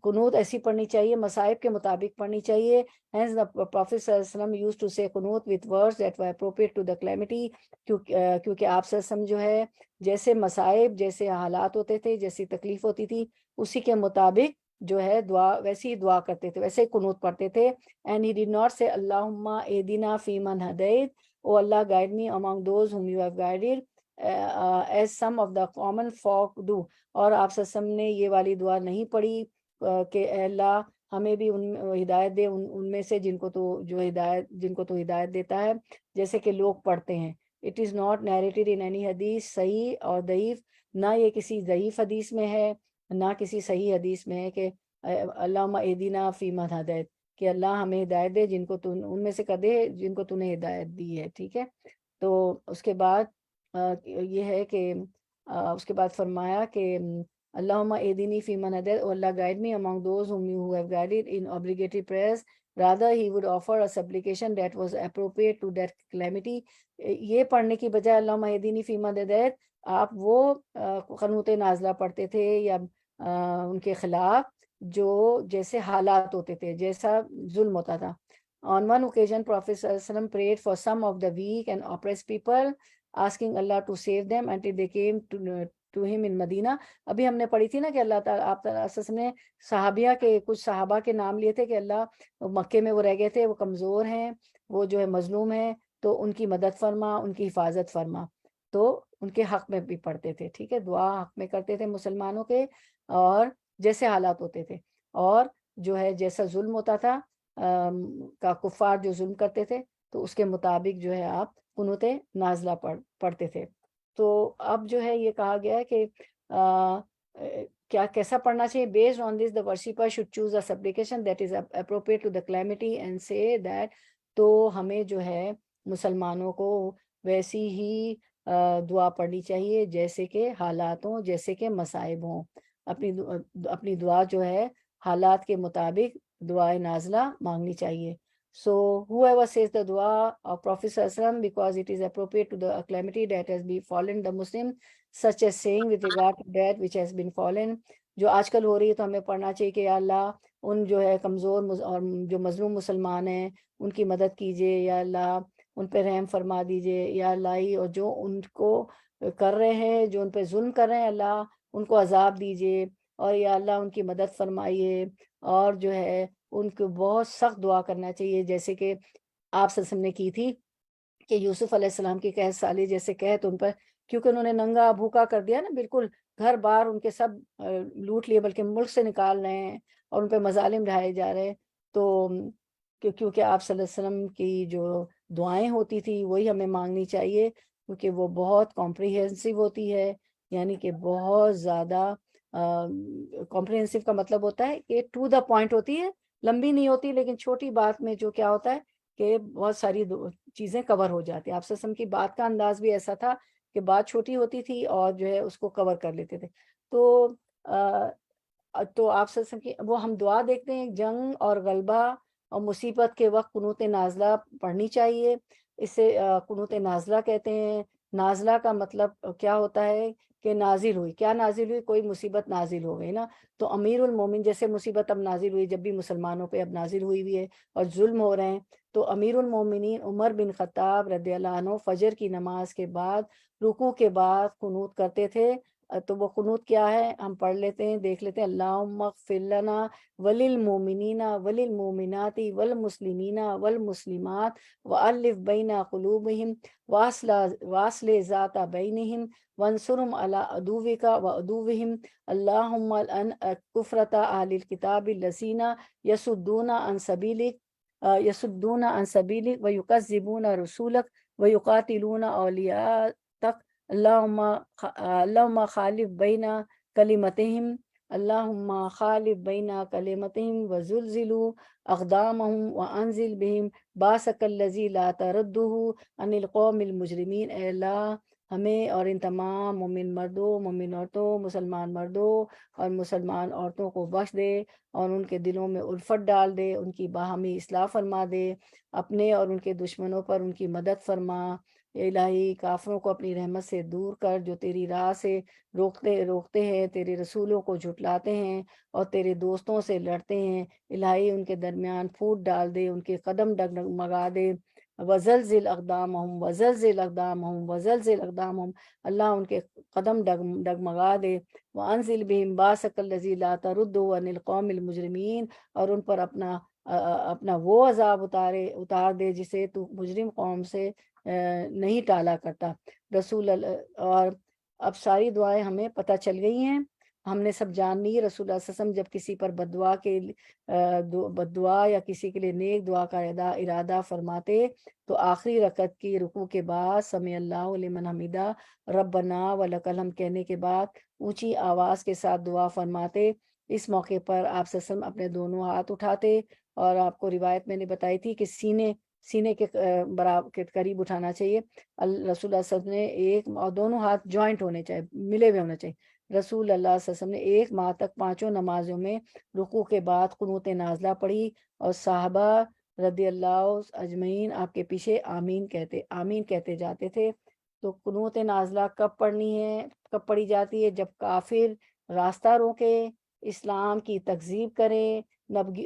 قنوت ایسی پڑھنی چاہیے، مصائب کے مطابق پڑھنی چاہیے۔ hence the Prophet صلی اللہ علیہ وسلم used to say qanut with words that were appropriate to the calamity، کیونکہ آپ صلی اللہ علیہ وسلم جو ہے جیسے مصائب، جیسے حالات ہوتے تھے، جیسی تکلیف ہوتی تھی، اسی کے مطابق جو ہے دعا، ویسے ہی دعا کرتے تھے، ویسے ہی قنوت پڑھتے تھے۔ and he did not say اللہم اہدنا فیمن ہدیت، او اللہ guide me among those whom you have guided، as some of the common folk do، اور آپ صلی اللہ علیہ وسلم نے یہ والی دعا نہیں پڑھی کہ اے اللہ ہمیں بھی ہدایت دے ان میں سے جن کو تو ہدایت دیتا ہے، جیسے کہ لوگ پڑھتے ہیں۔ It is not narrated in any حدیث، صحیح اور ضعیف، نہ یہ کسی ضعیف حدیث میں ہے نہ کسی صحیح حدیث میں ہے کہ اللہم اہدنا فیمن ہدیت، کہ اللہ ہمیں ہدایت دے جن کو تو ان میں سے کر دے جن کو تو نے ہدایت دی ہے، ٹھیک ہے۔ تو اس کے بعد یہ ہے کہ اس کے بعد فرمایا کہ اللہم اہدنی فیمن ہدیت، او اللہ guide me among those whom you have guided in obligatory prayers، rather he would offer a supplication that was appropriate to that calamity۔ یہ پڑھنے کی بجائے اللہم اہدنی فیمن ہدیت آپ وہ قنوت نازلہ پڑھتے تھے یا ان کے خلاف جو جیسے حالات ہوتے تھے، جیسا ظلم ہوتا تھا۔ On one occasion Prophet صلی اللہ علیہ وسلم prayed for some of the weak and oppressed people، asking Allah to save them until they came to him in Medina۔ ابھی ہم نے پڑھی تھی نا کہ اللہ تعالیٰ آپ نے صحابیہ کے کچھ صحابہ کے نام لیے تھے کہ اللہ مکے میں وہ رہ گئے تھے، وہ کمزور ہیں، وہ جو ہے مظلوم ہیں، تو ان کی مدد فرما، ان کی حفاظت فرما، تو ان کے حق میں بھی پڑھتے تھے، ٹھیک ہے، دعا حق میں کرتے تھے مسلمانوں کے، اور جیسے حالات ہوتے تھے، اور جو ہے جیسا ظلم ہوتا تھا کا کفار جو ظلم کرتے تھے، تو اس کے مطابق جو ہے آپ قنوت نازلہ پڑھتے تھے۔ تو اب جو ہے یہ کہا گیا ہے کہ کیا کیسا پڑھنا چاہیے۔ based on this the worshipper should choose a supplication that is appropriate to the calamity and say that، تو ہمیں جو ہے مسلمانوں کو ویسی ہی دعا پڑھنی چاہیے جیسے کہ حالات ہوں، جیسے کہ مصائب ہوں، اپنی دعا جو ہے حالات کے مطابق دعائے نازلہ مانگنی چاہیے۔ So whoever says the dua of Prophet صلی اللہ علیہ وسلم because it is appropriate to the calamity that has befallen the Muslim، such as saying with regard to that which has been fallen، جو آج کل ہو رہی ہے، تو ہمیں پڑھنا چاہیے کہ یا اللہ ان جو ہے کمزور اور جو مظلوم مسلمان ہیں ان کی مدد کیجئے، یا اللہ ان پہ رحم فرما دیجئے، یا اللہ، اور جو ان کو کر رہے ہیں، جو ان پہ ظلم کر رہے ہیں، اللہ ان کو عذاب دیجئے، اور یا اللہ ان کی مدد فرمائیے، اور جو ہے ان کو بہت سخت دعا کرنا چاہیے، جیسے کہ آپ صلی اللہ علیہ وسلم نے کی تھی کہ یوسف علیہ السلام کی قحط سالی جیسے قحط ان پر، کیونکہ انہوں نے ننگا بھوکا کر دیا نا، بالکل گھر بار ان کے سب لوٹ لیے، بلکہ ملک سے نکال رہے ہیں، اور ان پہ مظالم ڈھائے جا رہے ہیں۔ تو کیونکہ آپ صلی اللہ علیہ وسلم کی جو دعائیں ہوتی تھی وہی ہمیں مانگنی چاہیے، کیونکہ وہ بہت کمپریہنسو ہوتی ہے، یعنی کہ بہت زیادہ کمپریہنسو کا مطلب ہوتا ہے کہ ٹو دا پوائنٹ ہوتی ہے، لمبی نہیں ہوتی، لیکن چھوٹی بات میں جو کیا ہوتا ہے کہ بہت ساری چیزیں کور ہو جاتی ہیں۔ آپ صلی اللہ علیہ وسلم کی بات کا انداز بھی ایسا تھا کہ بات چھوٹی ہوتی تھی اور جو ہے اس کو کور کر لیتے تھے۔ تو آپ صلی اللہ علیہ وسلم کی وہ ہم دعا دیکھتے ہیں، جنگ اور غلبہ اور مصیبت کے وقت قنوت نازلہ پڑھنی چاہیے، اسے قنوت نازلہ کہتے ہیں۔ نازلہ کا مطلب کیا ہوتا ہے کہ نازل ہوئی، کیا نازل ہوئی، کوئی مصیبت نازل ہو گئی نا، تو امیر المومن جیسے مصیبت اب نازل ہوئی، جب بھی مسلمانوں پہ اب نازل ہوئی بھی ہے اور ظلم ہو رہے ہیں، تو امیر المومنین عمر بن خطاب رضی اللہ عنہ فجر کی نماز کے بعد رکوع کے بعد قنوت کرتے تھے، تو وہ قنوت کیا ہے ہم پڑھ لیتے ہیں، دیکھ لیتے ہیں۔ اللہم اغفر لنا وللمؤمنین وللمؤمنات والمسلمین والمسلمات والف بین قلوبہم واصل ذات بینہم وانصرهم علی عدوک وعدوہم اللہم الان کفرۃ اہل الکتاب الذین یصدون عن سبیلک ویکذبون رسولک ویقاتلون اولیاءک اللہم خالف بین کلمتہم وزلزلوا اقدامہم وانزل بہم باسک الذی لا تردہ عن القوم المجرمین۔ اے اللہ ہمیں اور ان تمام مومن مردوں، مومن عورتوں، مسلمان مردوں اور مسلمان عورتوں کو بخش دے اور ان کے دلوں میں الفت ڈال دے، ان کی باہمی اصلاح فرما دے، اپنے اور ان کے دشمنوں پر ان کی مدد فرما۔ اے الہی کافروں کو اپنی رحمت سے دور کر، جو تیری راہ سے روکتے ہیں، تیرے رسولوں کو جھٹلاتے ہیں اور تیرے دوستوں سے لڑتے ہیں۔ الہی ان کے درمیان پھوٹ ڈال دے، ان کے قدم ڈگمگا دے۔ وزلزل اقدامہم وزلزل اقدامہم وزلزل اقدامہم، اللہ ان کے قدم ڈگمگا دے۔ وانزل بہم باسک الذی لا ترد عن القوم المجرمین، اور ان پر اپنا وہ عذاب اتار دے جسے تو مجرم قوم سے نہیں ٹالا کرتا۔ اور اب ساری دعائیں ہمیں پتہ چل گئی ہیں، ہم نے سب جان لی۔ رسول اللہ صلی اللہ علیہ وسلم جب کسی پر بددعا یا کسی کے لیے نیک دعا کا ارادہ فرماتے تو آخری رکعت کی رکوع کے بعد سمع اللہ لمن حمیدہ ربنا ولک الحمد کہنے کے بعد اونچی آواز کے ساتھ دعا فرماتے۔ اس موقع پر آپ صلی اللہ علیہ وسلم اپنے دونوں ہاتھ اٹھاتے، اور آپ کو روایت میں نے بتائی تھی کہ سینے کے برابر کے قریب اٹھانا چاہیے۔ رسول اللہ صلی اللہ علیہ وسلم نے ایک اور دونوں ہاتھ جوائنٹ ہونے چاہیے، ملے ہوئے ہونے چاہیے۔ رسول اللہ صلی اللہ علیہ وسلم نے 1 ماہ تک 5 نمازوں میں رکوع کے بعد قنوت نازلہ پڑھی، اور صحابہ رضی اللہ اجمعین آپ کے پیچھے آمین کہتے جاتے تھے۔ تو قنوت نازلہ کب پڑھی جاتی ہے؟ جب کافر راستہ روکے، اسلام کی تکذیب کریں،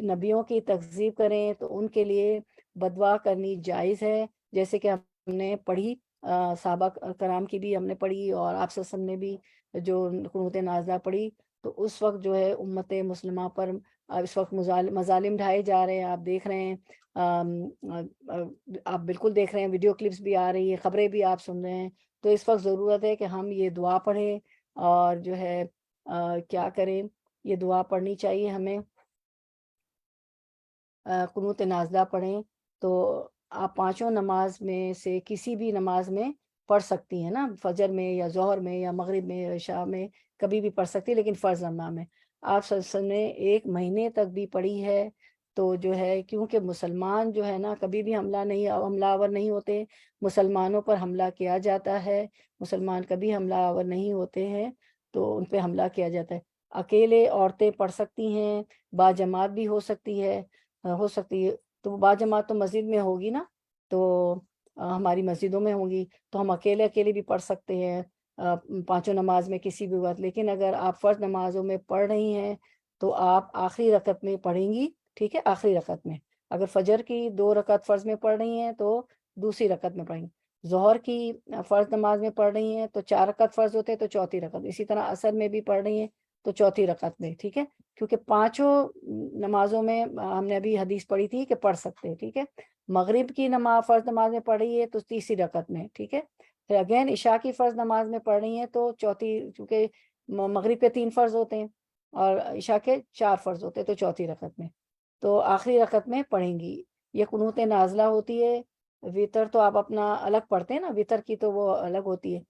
نبیوں کی تکذیب کریں، تو ان کے لیے بددعا کرنی جائز ہے، جیسے کہ ہم نے پڑھی، صحابہ کرام کی بھی ہم نے پڑھی، اور آپ صلی اللہ علیہ وسلم نے بھی جو قنوت نازلہ پڑھی۔ تو اس وقت جو ہے امت مسلمہ پر اس وقت مظالم ڈھائے جا رہے ہیں، آپ دیکھ رہے ہیں، آپ بالکل دیکھ رہے ہیں، ویڈیو کلپس بھی آ رہی ہیں، خبریں بھی آپ سن رہے ہیں۔ تو اس وقت ضرورت ہے کہ ہم یہ دعا پڑھیں، اور جو ہے کیا کریں، یہ دعا پڑھنی چاہیے ہمیں، قنوت نازلہ پڑھیں۔ تو آپ 5 نماز میں سے کسی بھی نماز میں پڑھ سکتی ہیں نا، فجر میں یا ظہر میں یا مغرب میں یا عشاء میں، کبھی بھی پڑھ سکتی، لیکن فرض نماز میں آپ صلی اللہ علیہ وسلم نے 1 مہینے تک بھی پڑھی ہے۔ تو جو ہے کیونکہ مسلمان جو ہے نا کبھی بھی حملہ آور نہیں ہوتے، مسلمانوں پر حملہ کیا جاتا ہے، مسلمان کبھی حملہ آور نہیں ہوتے ہیں، تو ان پہ حملہ کیا جاتا ہے۔ اکیلے عورتیں پڑھ سکتی ہیں، باجماعت بھی ہو سکتی ہے، تو باجماعت تو مسجد میں ہوگی نا، تو ہماری مسجدوں میں ہوں گی، تو ہم اکیلے بھی پڑھ سکتے ہیں 5 نماز میں کسی بھی وقت۔ لیکن اگر آپ فرض نمازوں میں پڑھ رہی ہیں تو آپ آخری رکعت میں پڑھیں گی، ٹھیک ہے، آخری رکعت میں۔ اگر فجر کی 2 رکعت فرض میں پڑھ رہی ہیں تو دوسری رکعت میں پڑھیں گی، ظہر کی فرض نماز میں پڑھ رہی ہیں تو 4 رکعت فرض ہوتے ہیں تو چوتھی رکعت، اسی طرح عصر میں بھی پڑھ رہی ہیں تو چوتھی رکعت میں، ٹھیک ہے، کیونکہ 5 نمازوں میں ہم نے ابھی حدیث پڑھی تھی کہ پڑھ سکتے ہیں، ٹھیک ہے۔ مغرب کی فرض نماز میں پڑھ رہی ہے تو تیسری رکعت میں، ٹھیک ہے۔ پھر اگین عشاء کی فرض نماز میں پڑھ رہی ہیں تو چوتھی، کیونکہ مغرب کے 3 فرض ہوتے ہیں اور عشاء کے 4 فرض ہوتے ہیں، تو چوتھی رکعت میں، تو آخری رکعت میں پڑھیں گی۔ یہ قنوت نازلہ ہوتی ہے۔ وطر تو آپ اپنا الگ پڑھتے ہیں نا، وطر کی تو وہ الگ ہوتی ہے،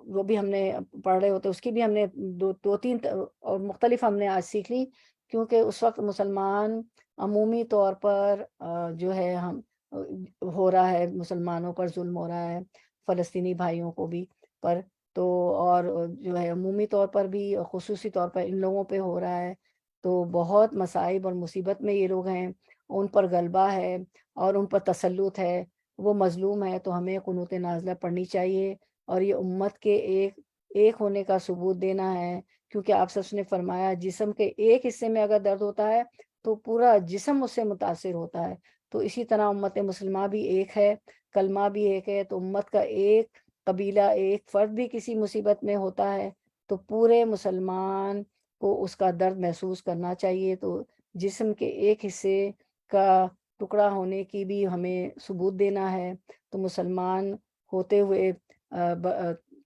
وہ بھی ہم نے پڑھ رہے ہوتے، اس کی بھی ہم نے 2-3 اور مختلف ہم نے آج سیکھ لی، کیونکہ اس وقت مسلمان عمومی طور پر جو ہے ہم ہو رہا ہے، مسلمانوں پر ظلم ہو رہا ہے، فلسطینی بھائیوں کو بھی پر، تو اور جو ہے عمومی طور پر بھی خصوصی طور پر ان لوگوں پہ ہو رہا ہے، تو بہت مصائب اور مصیبت میں یہ لوگ ہیں، ان پر غلبہ ہے اور ان پر تسلط ہے، وہ مظلوم ہے، تو ہمیں قنوت نازلہ پڑھنی چاہیے، اور یہ امت کے ایک ہونے کا ثبوت دینا ہے، کیونکہ آپ سب نے فرمایا جسم کے ایک حصے میں اگر درد ہوتا ہے تو پورا جسم اس سے متاثر ہوتا ہے، تو اسی طرح امت مسلمہ بھی ایک ہے، کلمہ بھی ایک ہے، تو امت کا ایک قبیلہ، ایک فرد بھی کسی مصیبت میں ہوتا ہے تو پورے مسلمان کو اس کا درد محسوس کرنا چاہیے. تو جسم کے ایک حصے کا ٹکڑا ہونے کی بھی ہمیں ثبوت دینا ہے. تو مسلمان ہوتے ہوئے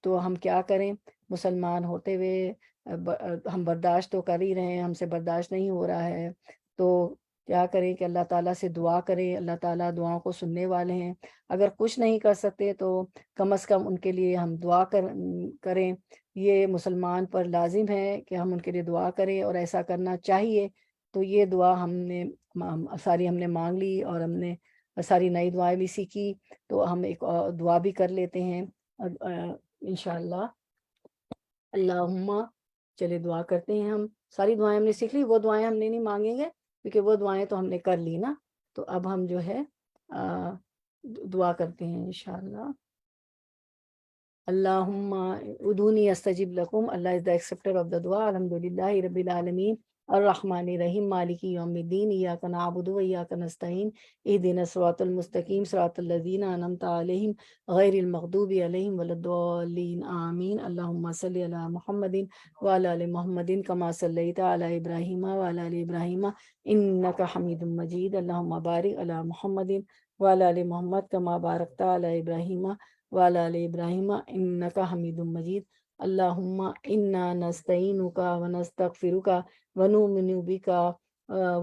تو ہم کیا کریں؟ مسلمان ہوتے ہوئے ہم برداشت تو کر ہی رہے ہیں، ہم سے برداشت نہیں ہو رہا ہے. تو کیا کریں کہ اللہ تعالیٰ سے دعا کریں. اللہ تعالیٰ دعاؤں کو سننے والے ہیں. اگر کچھ نہیں کر سکتے تو کم از کم ان کے لیے ہم دعا کریں. یہ مسلمان پر لازم ہے کہ ہم ان کے لیے دعا کریں، اور ایسا کرنا چاہیے. تو یہ دعا ہم نے مانگ لی، اور ہم نے ساری نئی دعائیں بھی سیکھی. تو ہم ایک دعا بھی کر لیتے ہیں انشاءاللہ. اللہم، چلے دعا کرتے ہیں. ہم ساری دعائیں ہم نے سیکھ لی، وہ دعائیں ہم نے نہیں مانگیں گے کیونکہ وہ دعائیں تو ہم نے کر لی نا. تو اب ہم جو ہے دعا کرتے ہیں انشاءاللہ. اللہم ادونی استجب لکم. اللہ is the acceptor of the dua. الحمدللہ رب العالمین الرحمن الرحیم مالک یوم الدین ایاک نعبد و ایاک نستعین اہدنا الصراط المستقیم صراط الذین انعمت علیہم غیر المغضوب علیہم ولا الضالین آمین. اللہم صلی علی محمد وعلی آل محمد کما صلیت علی ابراہیم وعلی آل ابراہیم انک حمید مجید. اللہم بارک علی محمد وعلی آل محمد کما بارکت علی ابراہیم وعلی آل ابراہیم انک حمید مجید. اللہم انا نستعینک ونستغفرک ونؤمن بک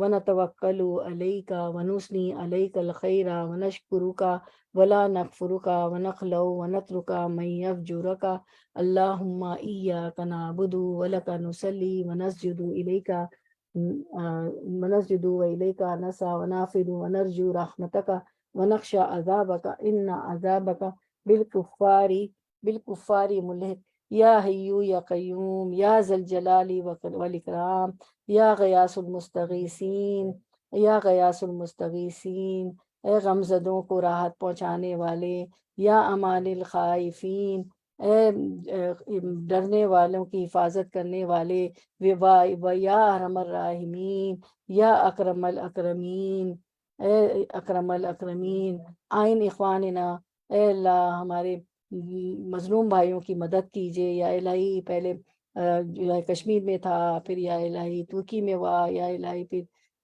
ونتوکل علیک ونثنی علیک الخیر ونشکرک ولا نکفرک ونخلع ونترک من یفجرک. اللہم ایاک نعبد ولک نصلی ونسجد الیک نسعی ونعبد ونرجو رحمتک ونخشى عذابک ان عذابک بالکفار ملحق. یا حیو یا قیوم یا ذا الجلال والاکرام یا غیاث المستغیثین یا غیاث المستغیثین. اے غمزدوں کو راحت پہنچانے والے، یا امان الخائفین، اے ڈرنے والوں کی حفاظت کرنے والے، و یا ارحم الراحمین، یا اکرم الاکرمین، اے اکرم الاکرمین. آئین اخواننا، اے اللہ ہمارے مظلوم بھائیوں کی مدد کیجیے. یا الہی پہلے جو ہے کشمیر میں تھا، پھر یا الہی ترکی میں ہوا، یا الہی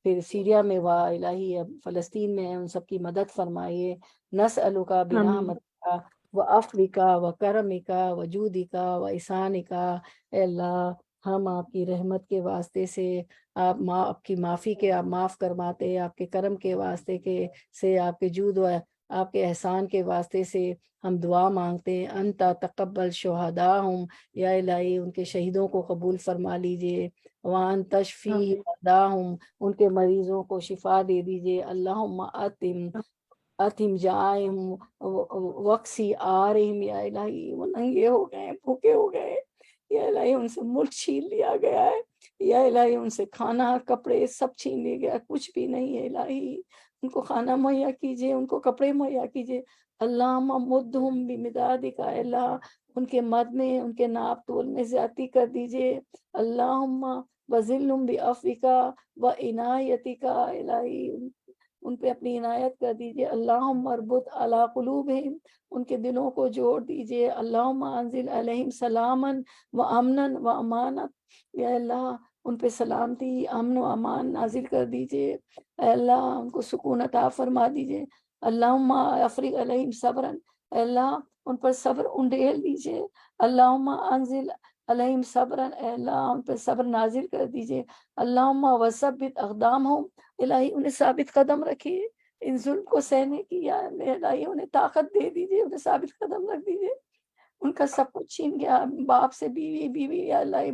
پھر سیریا میں ہوا، الہی اب فلسطین میں ہے، ان سب کی مدد فرمائیے. نسألک برحمتک و عفوک و کرمک و جودک و احسانک. اے اللہ ہم آپ کی رحمت کے واسطے سے آپ کی معافی کے آپ معاف کرواتے، آپ کے کرم کے واسطے کے سے، آپ کے جود و آپ کے احسان کے واسطے سے ہم دعا مانگتے ہیں. انت تقبل شہداہم، یا الہی ان کے شہیدوں کو قبول فرما لیجئے. وان تشفی مرداہم، ان کے مریضوں کو شفا دے دیجئے. اللہم اتم جائم وقسی آرہم. یا الہی وہ ننگے ہو گئے، بھوکے ہو گئے، یا الہی ان سے ملک چھین لیا گیا ہے. یا الہی ان سے کھانا کپڑے سب چھین لیا گیا، کچھ بھی نہیں ہے. الہی ان کو کھانا مہیا کیجئے، ان کو کپڑے مہیا کیجئے. اللہم مدہم بمدادک، اللہ ان کے مد میں، ان کے ناپ تول میں زیادتی کر دیجئے. اللہم وزلہم بعفوک و عنایتک، الہی ان پہ اپنی عنایت کر دیجئے. اللہم اربط علی قلوبہم، ان کے دلوں کو جوڑ دیجئے. اللہم انزل علیہم سلاما و امنا و امانت، یا اللہ ان پہ سلامتی، امن و امان نازل کر دیجئے. اے اللہ ان کو سکون عطا فرما دیجئے. اللہم افرغ علیہم صبرا، اے اللہ ان پر صبر انڈیل دیجئے. اللہم انزل علیہم صبرا، اے اللہ ان پر صبر نازل کر دیجئے. اللہم وثبت اقدامہم، الہی انہیں ثابت قدم رکھیے ان ظلم کو سہنے کی. یا الہی انہیں طاقت دے دیجئے، انہیں ثابت قدم رکھ دیجئے. ان کا سب کچھ چھین گیا، باپ سے بیوی، بیوی یا الہی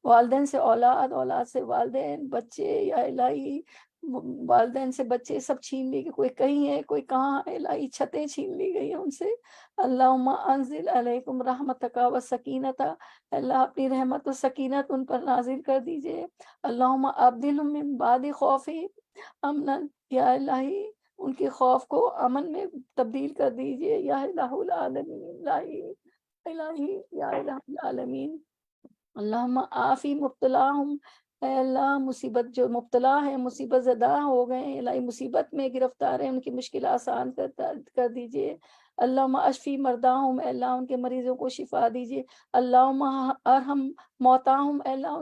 والدین سے اولاد، اولاد سے والدین، بچے، یا الہی والدین سے بچے سب چھین لی گئے. کوئی کہیں ہے، کوئی کہاں ہے، الہی چھتیں چھین لی گئی ہیں ان سے. اللہم انزل علیکم رحمتک و سکینت، اللہ اپنی رحمت و سکینت ان پر نازل کر دیجئے. اللہم ابدلہم من بعد خوفہم امنا، یا الہی ان کے خوف کو امن میں تبدیل کر دیجئے. یا الہ العالمین، الہی یا الہ العالمین. اللہم آفی مبتلاہم، اے اللہ مصیبت جو مبتلا ہے، مصیبت زدہ ہو گئے ہیں، الہی مصیبت میں گرفتار ہیں، ان کی مشکل آسان کر دیجئے. اللہم اشفی مرداہم، اے اللہ ان کے مریضوں کو شفا دیجیے، اللہم ارحم موتاہم، اے اللہ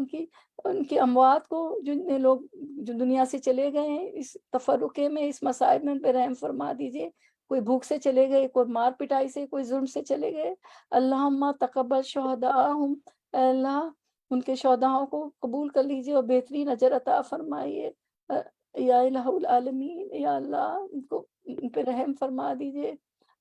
ان کی اموات کو، جن لوگ جو دنیا سے چلے گئے ہیں اس تفرقے میں، اس مصائب میں، ان پہ رحم فرما دیجیے، کوئی بھوک سے چلے گئے، کوئی مار پٹائی سے، کوئی ظلم سے چلے گئے، اللہم تقبل شہداءہم، اے اللہ ان کے شہداؤں کو قبول کر لیجیے اور بہترین اجر عطا فرمائیے، یا الہ العالمین، یا اللہ ان پہ رحم فرما دیجیے،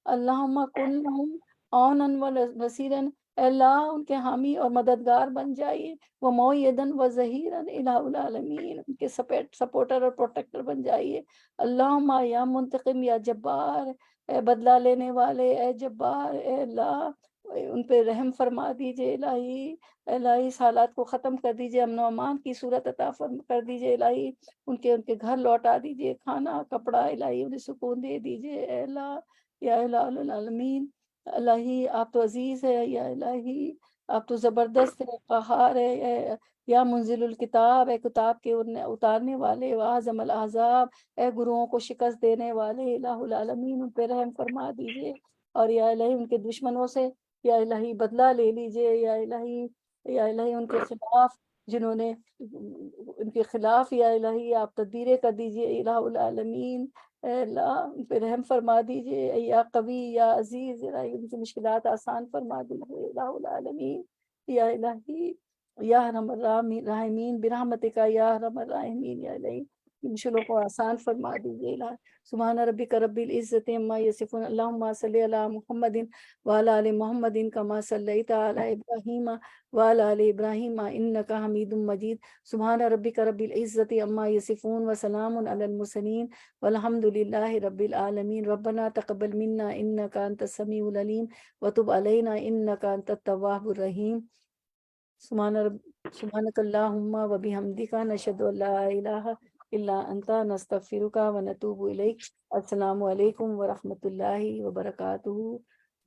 اللہم کن لہم عوناً و نصیراً، اے اللہ ان کے حامی اور مددگار بن جائیے، وہ معیداً و ظہیراً الہ العالمین، ان کے سپورٹر اور پروٹیکٹر بن جائیے، اللہم یا منتقم یا جبار، اے بدلہ لینے والے، اے جبار، اے اللہ ان پہ رحم فرما دیجیے، الہی اس حالات کو ختم کر دیجیے، امن و امان کی صورت عطا کر دیجیے، الہی ان کے گھر لوٹا دیجیے، کھانا کپڑا، الہی انہیں سکون دے دیجیے، اے اللہ یا الہ العالمین، الہی آپ تو عزیز ہے، یا الہی آپ تو زبردست ہے، قہار ہے، یا منزل الکتاب، اے کتاب کے اتارنے والے، واعظم الاحزاب، اے گروہوں کو شکست دینے والے، الہ العالمین ان پہ رحم فرما دیجیے، اور یا الہی ان کے دشمنوں سے یا الہی بدلہ لے لیجیے، یا الہی ان کے خلاف جنہوں نے ان کے خلاف، یا الہی آپ تدبیریں کر دیجیے، الہ العالمین، اے اللہ ان پہ رحم فرما دیجیے، یا قوی یا عزیز، الہی ان کی مشکلات آسان فرما دیجیے، الہ العالمین، یا الہی یا ارحم الراحمین برحمتک یا ارحم الراحمین، یا الہی مشکلوں کو آسان فرما دیجیے، الہ سبحان ربک رب العزت عما یصفون، اللہم صلی علی محمد وعلی آل محمد کما صلیت علی ابراہیم وعلی آل ابراہیم انک حمید مجید، سبحان ربک رب العزت عما یصفون وسلام علی المرسلین والحمد للہ رب العالمین، ربنا تقبل منا انک انت السمیع العلیم وتب علینا انک انت التواب الرحیم، سبحانک اللہم وبحمدک نشہد ان لا الہ الا انت نستغفرک ونتوب الیک، السلام علیکم ورحمۃ اللہ وبرکاتہ،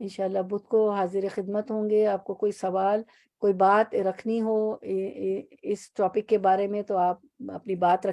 انشاءاللہ بدھ کو حاضر خدمت ہوں گے، آپ کو کوئی سوال کوئی بات رکھنی ہو اس ٹاپک کے بارے میں تو آپ اپنی بات